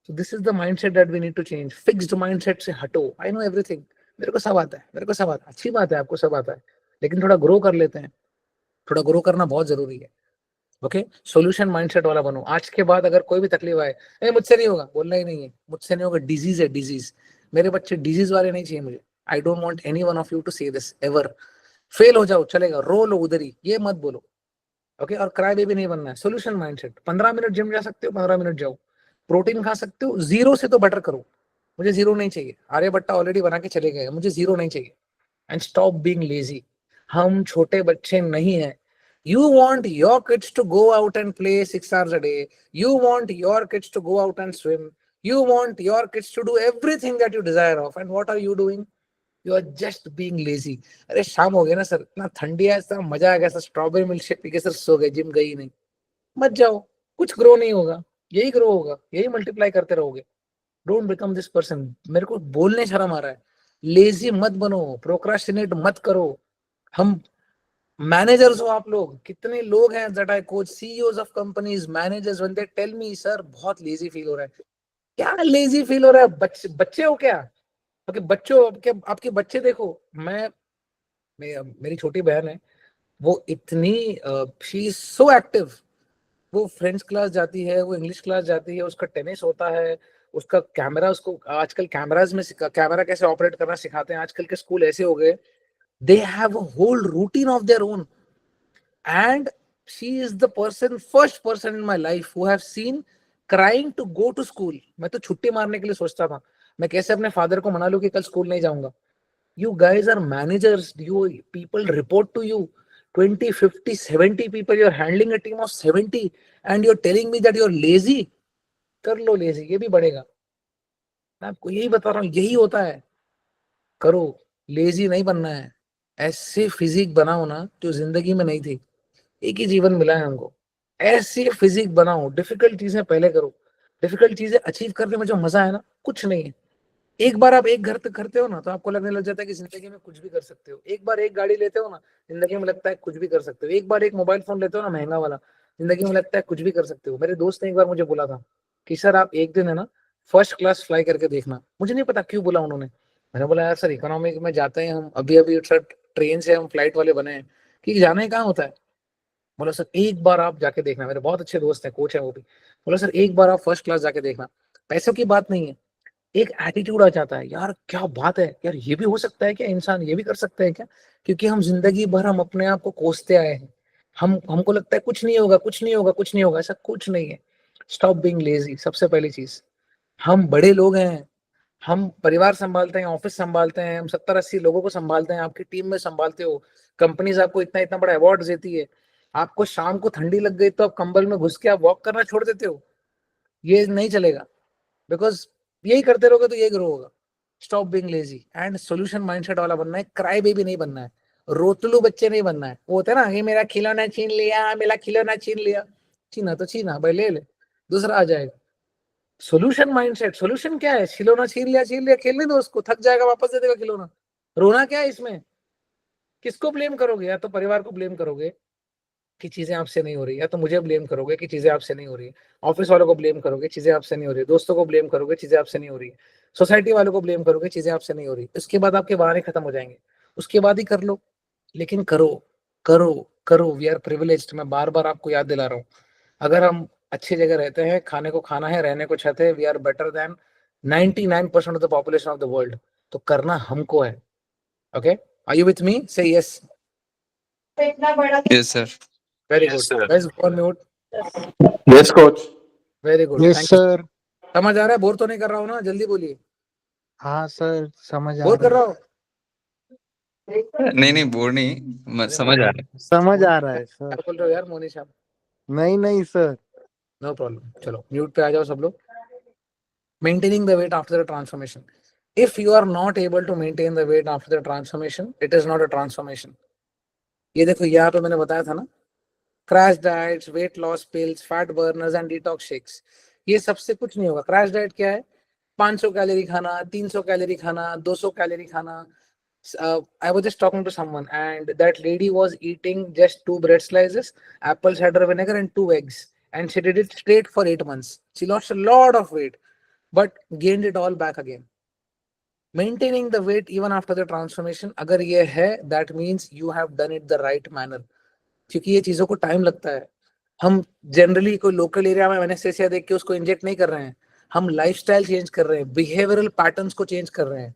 So this is the mindset that we need to change. Fixed mindset से हटो। I know everything. मेरे को सब आता है, मेरे को सब आता है, अच्छी बात है, आपको सब आता है, लेकिन थोड़ा ग्रो कर लेते हैं। थोड़ा ग्रो करना बहुत जरूरी है। ओके, सॉल्यूशन माइंडसेट वाला बनो। आज के बाद अगर कोई भी तकलीफ आए, ए मुझसे नहीं होगा, बोलना ही नहीं है, मुझसे नहीं होगा, डिजीज है डिजीज। मेरे बच्चे डिजीज वाले नहीं चाहिए मुझे। I don't want any one of you to say this ever. Fail हो जाओ चलेगा, रो लो उधर ही, ये मत बोलो। ओके, और क्राई बेबी नहीं बनना है। Solution mindset. 15 मिनट जिम जा सकते हो, 15 मिनट जाओ। प्रोटीन खा सकते हो, जीरो से तो बेटर करो। मुझे जीरो नहीं चाहिए, आर्यभट्टा ऑलरेडी बना के चले गए, मुझे जीरो नहीं चाहिए। And stop being lazy. हम छोटे बच्चे नहीं हैं। You want your kids to go out and play 6 hours a day. You want your kids to go out and swim. You want your kids to do everything that you desire of. And what are you doing? You are just being lazy. अरे शाम हो गया ना sir, इतना ठंडी है, इतना मजा आ गया sir, strawberry milk shake P के सर सो गए, जिम गई नहीं। मत जाओ, कुछ ग्रो नहीं होगा, यही ग्रो होगा, यही मल्टीप्लाई करते रहोगे। Don't become this person. मेरे को बोलने शर्म आ रहा है। लेजी मत बनो, प्रोक्रास्टिनेट मत करो। हम मैनेजर्स हो आप लोग, कितने लोग हैं that I coach, CEOs of companies, managers, when they tell me sir बहुत लेजी फील हो रहा है। क्या लेजी फील हो रहा है, बच्चे बच्चे हो क्या? ओके, बच्चों, आपके बच्चे देखो। मेरी छोटी बहन है, वो इतनी शी इज सो एक्टिव। वो फ्रेंड्स क्लास जाती है, वो इंग्लिश क्लास जाती है, उसका टेनिस होता है, उसका कैमरा, उसको आजकल कैमराज में कैमरा कैसे ऑपरेट करना सिखाते हैं, आजकल के स्कूल ऐसे हो गए। They have a whole routine of their own, and she is the first person in my life who have seen crying to go to school. मैं तो छुट्टी मारने के लिए सोचता था, मैं कैसे अपने फादर को मना लूं कि कल स्कूल नहीं जाऊंगा। You guys are managers. You people report to you. 20, 50, 70 people. You're handling a team of 70 and you're telling me that you're lazy. कर लो लेजी, ये भी बढ़ेगा। मैं आपको यही बता रहा हूँ, यही होता है। करो, लेजी नहीं बनना है। ऐसे फिजिक बनाओ ना जो जिंदगी में नहीं थी, एक ही जीवन मिला है हमको। ऐसे फिजिक बनाओ, डिफिकल्ट चीजें पहले करो। डिफिकल्ट चीजें अचीव करने में जो मजा है ना, कुछ नहीं है। एक बार आप एक घर तक करते हो ना, तो आपको लगने लग जाता है कि जिंदगी में कुछ भी कर सकते हो। एक बार एक गाड़ी लेते हो ना, जिंदगी में लगता है कुछ भी कर सकते हो। एक बार एक मोबाइल फोन लेते हो ना, महंगा वाला, जिंदगी में लगता है कुछ भी कर सकते हो। मेरे दोस्त ने एक बार मुझे बोला था कि सर आप एक दिन है ना फर्स्ट क्लास फ्लाई करके देखना। मुझे नहीं पता क्यों बोला उन्होंने। मैंने बोला यार सर, इकोनॉमी में जाते हैं हम, अभी अभी सर ट्रेन से हम फ्लाइट वाले बने हैं, कि जाना ही कहाँ होता है। बोला सर एक बार आप जाके देखना, मेरे बहुत अच्छे दोस्त हैं, कोच है वो भी। बोला सर एक बार आप फर्स्ट क्लास जाके देखना। पैसों की बात नहीं है, एक एटीट्यूड आ जाता है, यार क्या बात है यार, ये भी हो सकता है क्या, इंसान ये भी कर सकता है क्या? क्योंकि हम जिंदगी भर हम अपने आप को कोसते आए हैं। हमको लगता है कुछ नहीं होगा, कुछ नहीं होगा, कुछ नहीं होगा, ऐसा कुछ नहीं है। स्टॉप बीइंग लेजी, सबसे पहली चीज। हम बड़े लोग हैं, हम परिवार संभालते हैं, ऑफिस संभालते हैं, हम 70-80 लोगों को संभालते हैं, आपकी टीम में संभालते हो। कंपनीज आपको इतना इतना बड़ा अवार्ड देती है। आपको शाम को ठंडी लग गई तो आप कंबल में घुस के आप वॉक करना छोड़ देते हो। ये नहीं चलेगा, बिकॉज यही करते रहोगे तो यही ग्रो होगा। Stop being lazy and solution mindset वाला बनना है। क्राई बेबी नहीं बनना है, रोतलू बच्चे नहीं बनना है। वो होता है ना, ये मेरा खिलौना छीन लिया, मेरा खिलौना छीन लिया। छीना तो छीना भाई, ले ले, दूसरा आ जाएगा। Solution mindset. सोल्यूशन क्या है? खिलौना छीन लिया, छीन लिया, खेलने दो उसको, थक जाएगा वापस दे देगा खिलौना। रोना क्या है इसमें? किसको ब्लेम करोगे? या तो परिवार को ब्लेम करोगे, कि चीजें आपसे नहीं हो रही, या तो मुझे ब्लेम करोगे कि चीजें आपसे नहीं हो रही, ऑफिस वालों को ब्लेम करोगे, चीजें आपसे नहीं हो रही, दोस्तों को ब्लेम करोगे, चीजें आपसे नहीं हो रही, सोसाइटी वालों को ब्लेम करोगे, चीजें आपसे नहीं हो रही, उसके बाद आपके बहाने खत्म हो जाएंगे, उसके बाद ही कर लो। लेकिन करो, करो, करो। We are privileged. मैं बार बार आपको याद दिला रहा हूँ, अगर हम अच्छी जगह रहते हैं, खाने को खाना है, रहने को छत है, we are better than 99% of the population of the world. तो करना हमको है। Okay, are you with me? Say yes. Yes, sir. Very good guys, go on mute. Yes, coach. Very good, yes thank you. Sir. समझ आ रहा है? Bore तो नहीं कर रहा हूँ ना? जल्दी बोलिए। हाँ सर, समझ आ बोर कर रहा रहा हूँ? नहीं नहीं, बोर नहीं, समझ आ रहा है, समझ आ रहा है क्या सर। बोल रहे हो यार मोनिश आप? नहीं नहीं सर। नो प्रॉब्लम, चलो म्यूट पे आ जाओ सब लोग। Maintaining the weight after the transformation. If you are not able to maintain the weight after the transformation, it is not a transformation. ये देखो, यहाँ पे मैंने बताया था ना, crash diets, wait loss pills, fat burners and detox shakes, ये सबसे कुछ नहीं होगा। क्रैश डाइट क्या है? 500 कैलोरी खाना, 300 कैलोरी खाना, 200 कैलोरी खाना। I was just talking to someone and that lady was eating just 2 bread slices, apple cider vinegar and 2 eggs, and she did it straight for 8 months. She lost a lot of weight but gained it all back again. Maintaining the weight even after the transformation, अगर ये है, that means you have done it the right manner. क्योंकि ये चीजों को time लगता है। हम जनरली कोई लोकल एरिया में एनेस्थेसिया देख के उसको इंजेक्ट नहीं कर रहे हैं, हम लाइफस्टाइल चेंज कर रहे हैं, बिहेवियरल पैटर्न्स को चेंज कर रहे हैं।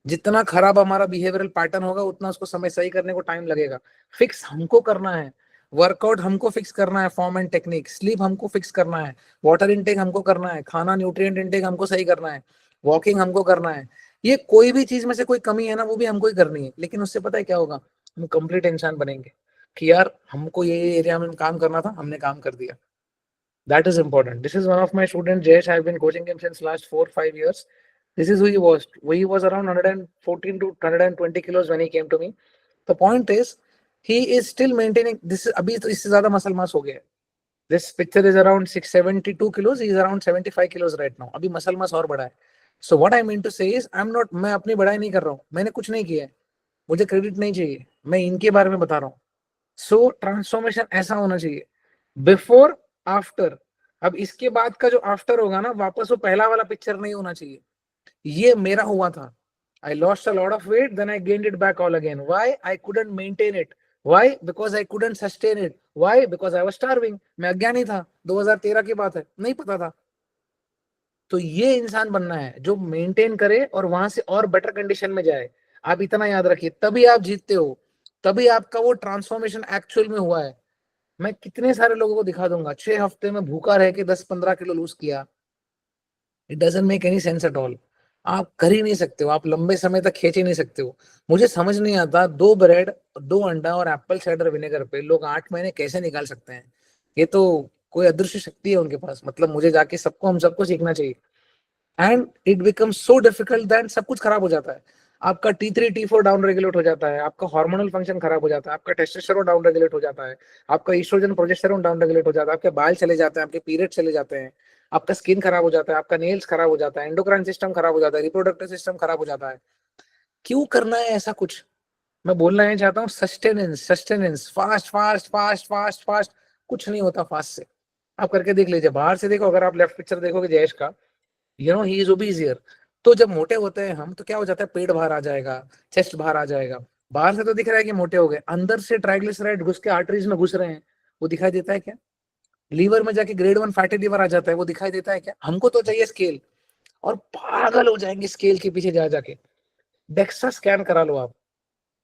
जितना खराब हमारा बिहेवियरल पैटर्न होगा, उतना उसको समय सही करने को टाइम लगेगा। फिक्स हमको करना है, वर्कआउट हमको फिक्स करना है, फॉर्म एंड टेक्निक, स्लीप हमको फिक्स करना है, वाटर इनटेक हमको करना है, खाना न्यूट्रिएंट इनटेक हमको सही करना है, वॉकिंग हमको करना है। ये कोई भी चीज में से कोई कमी है ना, वो भी हमको ही करनी है। लेकिन उससे पता है क्या होगा? हम कंप्लीट इंसान बनेंगे कि यार हमको ये एरिया में काम करना था, हमने काम कर दिया। That is important. This is one of my students, Jayesh. I've been coaching him since last 4-5 years. This is who he was. He was around 114 to 120 kilos when he came to me. The point is, he is still maintaining this. अभी तो इससे ज्यादा muscle mass हो गया है. This picture is around 672 kilos. He is around 75 kilos right now. अभी muscle mass और बढ़ा है. So what I mean to say is, मैं अपनी बढ़ाई नहीं कर रहा हूँ. मैंने कुछ नहीं किया है. मुझे क्रेडिट नहीं चाहिए. मैं इनके बारे में बता रहा हूँ. So ट्रांसफॉर्मेशन ऐसा होना चाहिए. Before, after. अब इसके बाद का जो आफ्टर होगा ना, वापस वो पहला वाला पिक्चर नहीं होना चाहिए। ये मेरा हुआ था। I lost a lot of weight, then I gained it back all again. Why? I couldn't maintain it. Why? Because I couldn't sustain it. Why? Because I was starving. मैं अज्ञानी था। 2013 की बात है, नहीं पता था। तो ये इंसान बनना है जो मेंटेन करे और वहां से और बेटर कंडीशन में जाए। आप इतना याद रखिए, तभी आप जीतते हो, तभी आपका वो ट्रांसफॉर्मेशन एक्चुअल में हुआ है। मैं कितने सारे लोगों को दिखा दूंगा 6 हफ्ते में भूखा रह के 10-15 किलो लूज किया। It doesn't make any sense at all. आप कर ही नहीं सकते हो, आप लंबे समय तक खींच ही नहीं सकते हो। मुझे समझ नहीं आता, 2 ब्रेड, 2 अंडा और एप्पल साइडर विनेगर पे लोग 8 महीने कैसे निकाल सकते हैं? ये तो कोई अदृश्य शक्ति है उनके पास। मतलब मुझे जाके हम सबको सीखना चाहिए। And it becomes so difficult that सब कुछ खराब हो जाता है। आपका T3 T4 डाउन रेगुलेट हो जाता है, आपका हार्मोनल फंक्शन खराब हो जाता है, आपका टेस्टोस्टेरोन डाउन रेगुलेट हो जाता है, आपका ईस्ट्रोजन प्रोजेस्टेरोन डाउन रेगुलेट हो जाता है, आपके बाल चले जाते हैं, आपके पीरियड चले जाते हैं, आपका स्किन खराब हो जाता है, आपका नेल्स खराब हो जाता है, एंडोक्राइन सिस्टम खराब हो जाता है, रिप्रोडक्टिव सिस्टम खराब हो जाता है। क्यों करना है ऐसा कुछ? मैं बोलना है चाहता हूँ, sustenance, sustenance, fast fast fast fast fast. कुछ नहीं होता फास्ट से। आप करके देख लीजिए, बाहर से देखो, अगर आप लेफ्ट पिक्चर देखोगे जयेश का, ही इज ओबीजियर। तो जब मोटे होते हैं हम, तो क्या हो जाता है? पेट बाहर आ जाएगा, चेस्ट बाहर आ जाएगा। बाहर से तो दिख रहा है कि मोटे हो गए, अंदर से ट्राइग्लिसराइड घुस के आर्टरीज में घुस रहे हैं, वो दिखाई देता है क्या? लीवर में जाके ग्रेड 1 फैटी लीवर आ जाता है, वो दिखाई देता है क्या? हमको तो चाहिए स्केल, और पागल हो जाएंगे स्केल के पीछे जा जाके। डेक्सा स्कैन करा लो आप।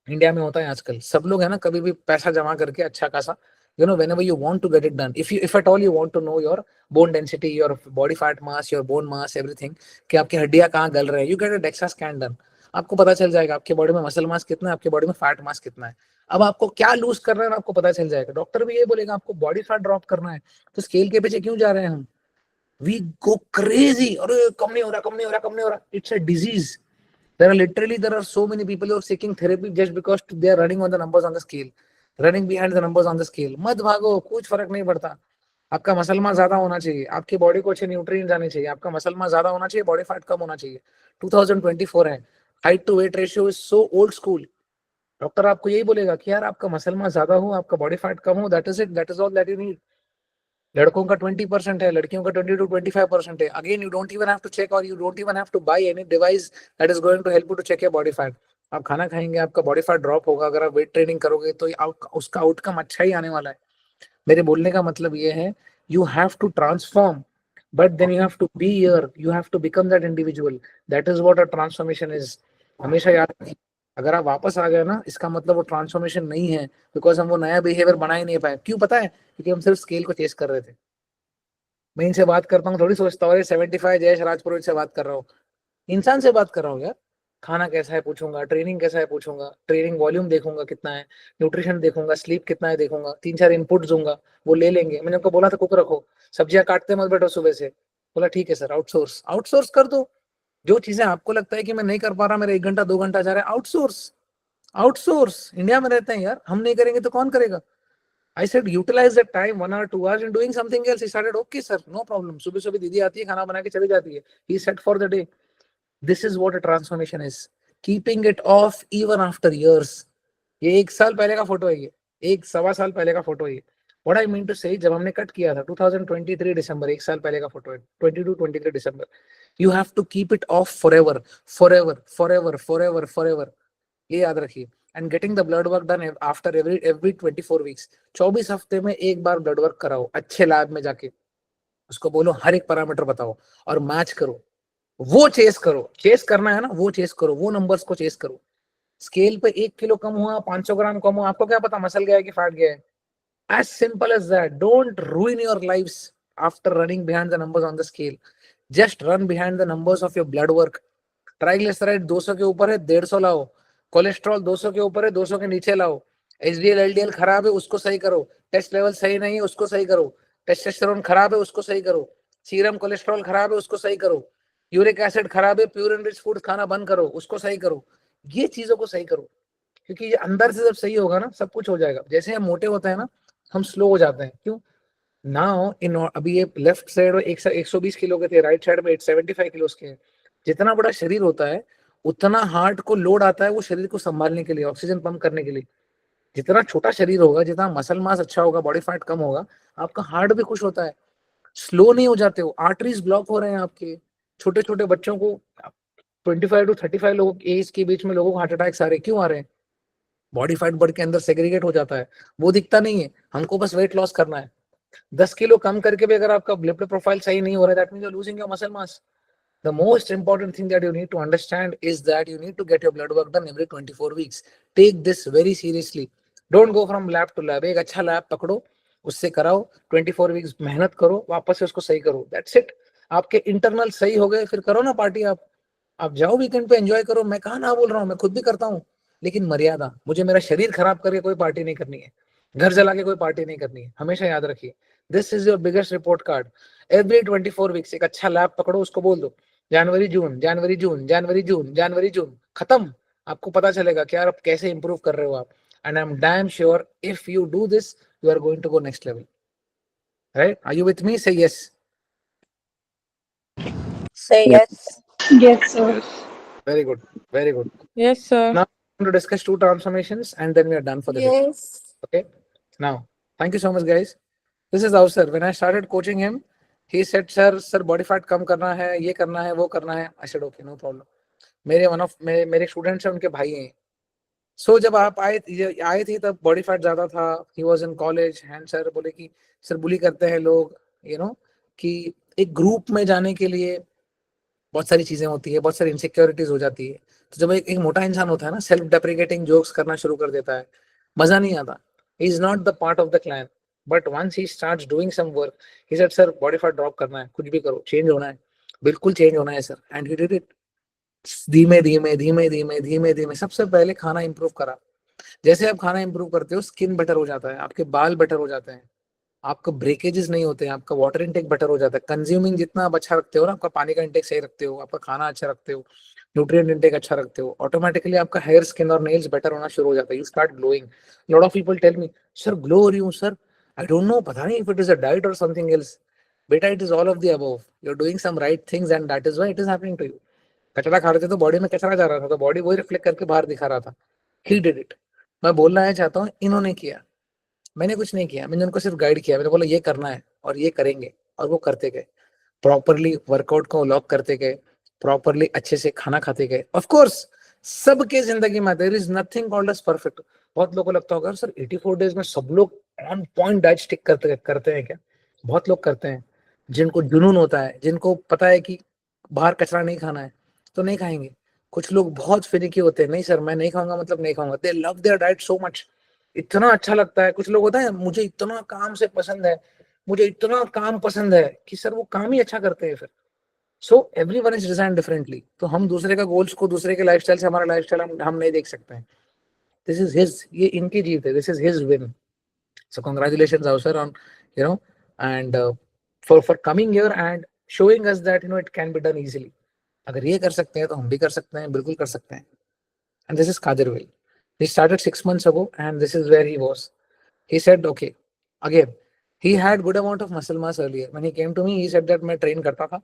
इंडिया में होता है आजकल, सब लोग है ना, कभी भी पैसा जमा करके अच्छा खासा, whenever you want to get it done, if at all you want to know your bone density, your body fat mass, your bone mass, everything, कि आपकी हड्डियां कहाँ गल रहे हैं, you get a DEXA scan done। आपको पता चल जाएगा आपके बॉडी में मसल मास कितना है, आपके बॉडी में फैट मास कितना है। अब आपको क्या लूज करना है आपको पता चल जाएगा। डॉक्टर भी ये बोलेगा आपको बॉडी फैट ड्रॉप करना है, तो स्केल के पीछे क्यों जा रहे हैं हम? वी गो क्रेजी, अरे कम नहीं हो रहा, कम नहीं हो रहा, कम नहीं हो रहा। It's a disease. there are so many people who are seeking therapy just because they are running on the numbers on the scale, running behind the numbers on the scale। मत भागो, कुछ फर्क नहीं पड़ता। आपका मसल मास ज्यादा होना चाहिए, आपकी बॉडी को अच्छे न्यूट्रिएंट्स आने चाहिए, आपका मसल मास ज्यादा होना चाहिए, बॉडी फैट कम होना चाहिए। 2024 है, height to weight ratio is so old school. Doctor आपको यही बोलेगा कि यार आपका मसल मास ज्यादा हो, आपका बॉडी फैट कम हो, that is it, that is all that you need. लड़कों का 20% है, लड़कियों का 20 to 25% है। Again you don't even have to check और you don't even have to buy any device that is going to help you to check your body fat. आप खाना खाएंगे, आपका बॉडी फैट ड्रॉप होगा। अगर आप वेट ट्रेनिंग करोगे तो उसका आउटकम अच्छा ही आने वाला है। मेरे बोलने का मतलब ये है, you have to transform, but then you have to be here, you have to become that individual. That is what a transformation is. हमेशा याद रखिए, अगर आप वापस आ गए ना, इसका मतलब वो ट्रांसफॉर्मेशन नहीं है, बिकॉज हम वो नया बिहेवियर बना ही नहीं पाए। क्यों पता है? क्योंकि हम सिर्फ स्केल को चेस कर रहे थे। मैं इनसे बात करता हूँ, थोड़ी सोचता हूँ 75 जयेश राजपुरोहित से बात कर रहा हूँ, इंसान से बात कर रहा हूँ यार। खाना कैसा है पूछूंगा, ट्रेनिंग कैसा है पूछूंगा, ट्रेनिंग वॉल्यूम देखूंगा कितना है, न्यूट्रिशन देखूंगा, स्लीप कितना है देखूंगा, 3-4 इनपुट दूंगा, वो ले लेंगे। मैंने उनको बोला था कुक रखो, सब्जियां काटते मत बैठो सुबह से। बोला ठीक है सर, आउटसोर्स आउटसोर्स कर दो। जो चीजें आपको लगता है कि मैं नहीं कर पा रहा, मेरा 1 घंटा 2 घंटा जा रहा है, आउटसोर्स। आउटसोर्स, इंडिया में रहते हैं यार, हम नहीं करेंगे तो कौन करेगा? I said utilize that time 1 or 2 hours in doing something else. He started, okay sir, no problem. सुबह सुबह दीदी आती है, खाना बना के चली जाती है। He set for the day. This is what a transformation is. Keeping it off even after years. ये 1 साल पहले का फोटो है, ये 1 सवा साल पहले का फोटो है ये। What I mean to say, जब हमने कट किया था 2023 दिसंबर, 1 साल पहले का फोटो है, 22-23 दिसंबर। You have to keep it off forever, forever, forever, forever, forever. ये याद रखिए। And getting the blood work done after every 24 weeks. 24 हफ्ते में एक बार ब्लड वर्क कराओ अच्छे लैब में जाके। उसको बोलो हर एक पैरामीटर बताओ और मैच करो। वो चेस करो, चेस करना है ना, वो चेस करो, वो नंबर्स को चेस करो। स्केल पे 1 किलो कम हुआ, 500 ग्राम कम हुआ, आपको क्या पता मसल गया है कि फैट गया है? As simple as that. Don't ruin your lives after running behind the numbers on the scale. Just run behind the numbers of your blood work. Triglyceride 200 के ऊपर है, 150 लाओ। कोलेस्ट्रॉल 200 के ऊपर है, 200 के नीचे लाओ। एचडीएल एलडीएल खराब है, उसको सही करो। टेस्ट लेवल सही नहीं है, उसको सही करो। टेस्टोस्टेरोन खराब है, उसको सही करो। सीरम कोलेस्ट्रॉल खराब है, उसको सही करो। यूरिक एसिड खराब है, प्योर एंड रिच फूड खाना बंद करो, उसको सही करो। ये चीजों को सही करो, क्योंकि ये अंदर से जब सही होगा ना, सब कुछ हो जाएगा। जैसे हम मोटे होते हैं ना, हम स्लो हो जाते हैं। क्यों? नाउ इन अभी ये लेफ्ट साइड 120 किलो के थे, राइट साइड में 75 किलो के हैं। जितना बड़ा शरीर होता है, उतना हार्ट को लोड आता है वो शरीर को संभालने के लिए, ऑक्सीजन पंप करने के लिए। जितना छोटा शरीर होगा, जितना मसल मास अच्छा होगा, बॉडी फैट कम होगा, आपका हार्ट भी खुश होता है। स्लो नहीं हो जाते हो, आर्टरीज ब्लॉक हो रहे हैं आपके। छोटे छोटे बच्चों को 25 to 35 लोगों की एज के बीच में लोगों को हार्ट अटैक्स आ रहे हैं। क्यों आ रहे हैं? बॉडी फैट बढ़ के अंदर सेग्रीगेट हो जाता है, वो दिखता नहीं है। हमको बस वेट लॉस करना है। 10 किलो कम करके भी अगर आपका लिपिड प्रोफाइल सही नहीं हो रहा है, that means you are losing your muscle mass. The most important thing that you need to understand is that you need to get your blood work done every 24 weeks. Take this very seriously. Don't go from lab to lab. एक अच्छा lab पकड़ो, उससे कराओ, 24 weeks मेहनत करो, वापस से उसको सही करो। That's it. आपके इंटरनल सही हो गए, फिर करो ना पार्टी। आप जाओ वीकेंड पे एंजॉय करो। मैं कहाँ ना बोल रहा हूँ, मैं खुद भी करता हूँ, लेकिन मर्यादा। मुझे मेरा शरीर खराब करके कोई पार्टी नहीं करनी है, घर जला के कोई पार्टी नहीं करनी है। हमेशा याद रखिए, this is your biggest report card. Every 24 weeks एक अच्छा लैब पकड़ो, उसको बोल दो जनवरी जून, जनवरी जून, जनवरी जून, जनवरी जून, खत्म। आपको पता चलेगा कि यार आप कैसे इंप्रूव कर रहे हो आप। And I am damn sure if you do this, you are going to go next level. Right? Are you with me? Say yes. Say yes. Yes, sir. Very good, very good. Yes, sir. Now I'm going to discuss 2 transformations and then we are done for the day. Yes. Okay. Now, thank you so much, guys. This is Avsar. When I started coaching him, he said, sir, body fat कम करना है, ये करना है, वो करना है। I said, okay, no problem. मेरे students हैं, उनके भाई हैं। सो जब आप आए थे तब बॉडी फैट ज्यादा था। He was in college and sir बोले कि सर बुली करते हैं लोग, कि एक ग्रुप में जाने के लिए बहुत सारी चीजें होती है, बहुत सारी इनसिक्योरिटीज हो जाती है। तो जब एक मोटा इंसान होता है ना, सेल्फ डेप्रिकेटिंग जोक्स करना शुरू कर देता है, मजा नहीं आता। He is not the part of the clan, but once he starts doing some work, he said sir body fat drop करना है, कुछ भी करो, चेंज होना है, बिल्कुल चेंज होना है sir. And he did it. धीमे धीमे धीमे धीमे धीमे धीमे सबसे पहले खाना इंप्रूव करा। जैसे आप खाना इंप्रूव करते हो, स्किन बेटर हो जाता है, आपके बाल बेटर हो जाते हैं, आपका ब्रेकेजेस नहीं होते हैं, आपका वाटर इनटेक बेटर हो जाता है। कंज्यूमिंग जितना आप अच्छा रखते हो ना, आपका पानी का इंटेक सही रखते हो, आपका खाना अच्छा रखते हो, न्यूट्रिएंट इंटेक अच्छा रखते हो, ऑटोमेटिकली आपका हेयर, स्किन और नेल्स बेटर होना शुरू हो जाता है। You start glowing. Lot of people tell me sir glow हो रही हूँ सर, आई डोंट नो, पता नहीं if it is a diet और समथिंग एल्स। बेटा it is all of the above. You are doing some right things and that is why it is happening to you. कचरा खा रहे थे तो body में कचरा जा रहा था, तो बॉडी वही रिफ्लेक्ट करके बाहर दिखा रहा था। He did it. मैं बोलना चाहता हूँ इन्होंने किया, मैंने कुछ नहीं किया, मैंने उनको सिर्फ गाइड किया, मैंने बोला ये करना है और ये करेंगे, और वो करते गए, प्रॉपरली वर्कआउट को लॉक करते गए, प्रॉपरली अच्छे से खाना खाते गए। ऑफ कोर्स सबके जिंदगी में there is nothing called as perfect. बहुत लोगों को लगता होगा सर 84 डेज में सब लोग ऑन पॉइंट डाइट स्टिक करते हैं क्या? बहुत लोग करते हैं, जिनको जुनून होता है, जिनको पता है कि बाहर कचरा नहीं खाना है तो नहीं खाएंगे। कुछ लोग बहुत फिनिकी होते हैं, नहीं सर मैं नहीं खाऊंगा मतलब नहीं खाऊंगा, दे love their diet so much, इतना अच्छा लगता है। कुछ लोग होता है मुझे इतना काम से पसंद है, मुझे इतना काम पसंद है कि सर वो काम ही अच्छा करते हैं फिर। So everyone is design differently. तो हम दूसरे का गोल्स को, दूसरे के लाइफस्टाइल से हमारा लाइफस्टाइल हम नहीं देख सकते हैं। दिस इज हिज, ये इनकी जीत है, this is his win. So congratulations अवसर on you know and for coming here and showing us that it can be done easily. अगर ये कर सकते हैं तो हम भी कर सकते हैं, बिल्कुल कर सकते हैं। And this is Kadirvel, he started 6 months ago and this is where he was. He said okay, again he had good amount of muscle mass earlier. When he came to me he said that मैं train करता था.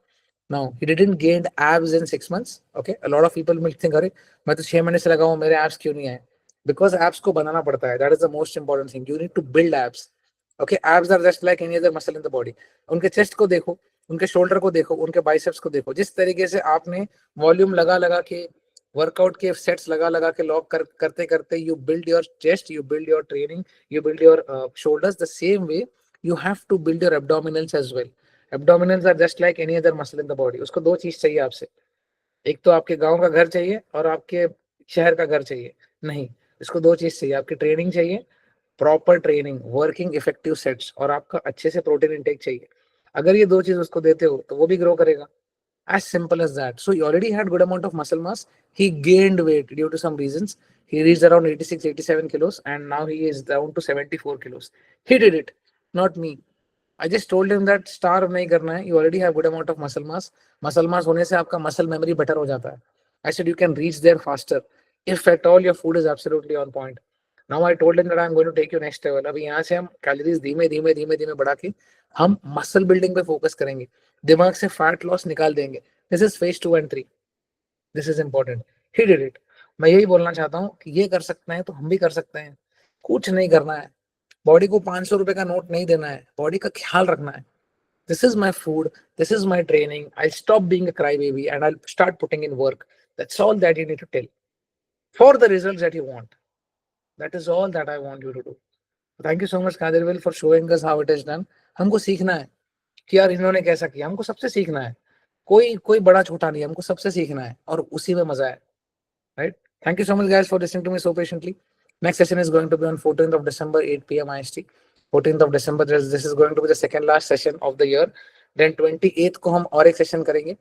Now he didn't gain abs in 6 months. Okay, a lot of people will think अरे मैं तो 6 महीने से लगा हूँ, मेरे abs क्यों नहीं आए? Because abs को बनाना पड़ता है, that is the most important thing. You need to build abs. Okay, abs are just like any other muscle in the body. उनके chest को देखो, उनके shoulder को देखो, उनके biceps को देखो, जिस तरीके से आपने वॉल्यूम लगा के वर्कआउट के सेट्स लगा के लॉक करते करते you build your chest, you build your training, you build your shoulders, the same way you have to build your abdominals as well. Abdominals are just like any other muscle in the body. उसको दो चीज चाहिए आपसे, एक तो आपके गांव का घर चाहिए और आपके शहर का घर चाहिए। नहीं, इसको दो चीज चाहिए, आपकी ट्रेनिंग चाहिए, proper training, working effective sets, और आपका अच्छे से प्रोटीन इंटेक चाहिए। अगर ये दो चीज उसको देते हो तो वो भी ग्रो करेगा। As simple as that. So he already had good amount of muscle mass. He gained weight due to some reasons. He reached around 86, 87 kilos and now he is down to 74 kilos. He did it, not me. I just told him that starve नहीं करना है. You already have good amount of muscle mass. Muscle mass होने से आपका muscle memory better हो जाता है. I said you can reach there faster if at all your food is absolutely on point. Now I told him that I am going to take you next level. अभी यहाँ से हम calories धीमे धीमे बढ़ा के हम मसल बिल्डिंग पे फोकस करेंगे, दिमाग से फैट लॉस निकाल देंगे। This is phase 2 and 3. This is important. He did it. मैं यही बोलना चाहता हूँ कि ये कर सकते हैं तो हम भी कर सकते हैं। कुछ नहीं करना है, बॉडी को 500 रुपए का नोट नहीं देना है, बॉडी का ख्याल रखना है। This is my food, this is my training, I stop being a cry baby and I start putting in work. That's all that you need to tell for the results that you want. That is all that I want you to do. Thank you so much Kadirvel for showing us how it is done. हमको सीखना है कि यार इन्होंने कैसा किया, हमको सबसे सीखना है। कोई बड़ा छोटा नहीं, हमको सबसे सीखना है और उसी में मजा है, right? Thank you so much guys for listening to me so patiently. Next session is going to be on 14th of December 8 PM IST। 14th of December, this is going to be the second last session of the year। Then 28th को हम और एक session करेंगे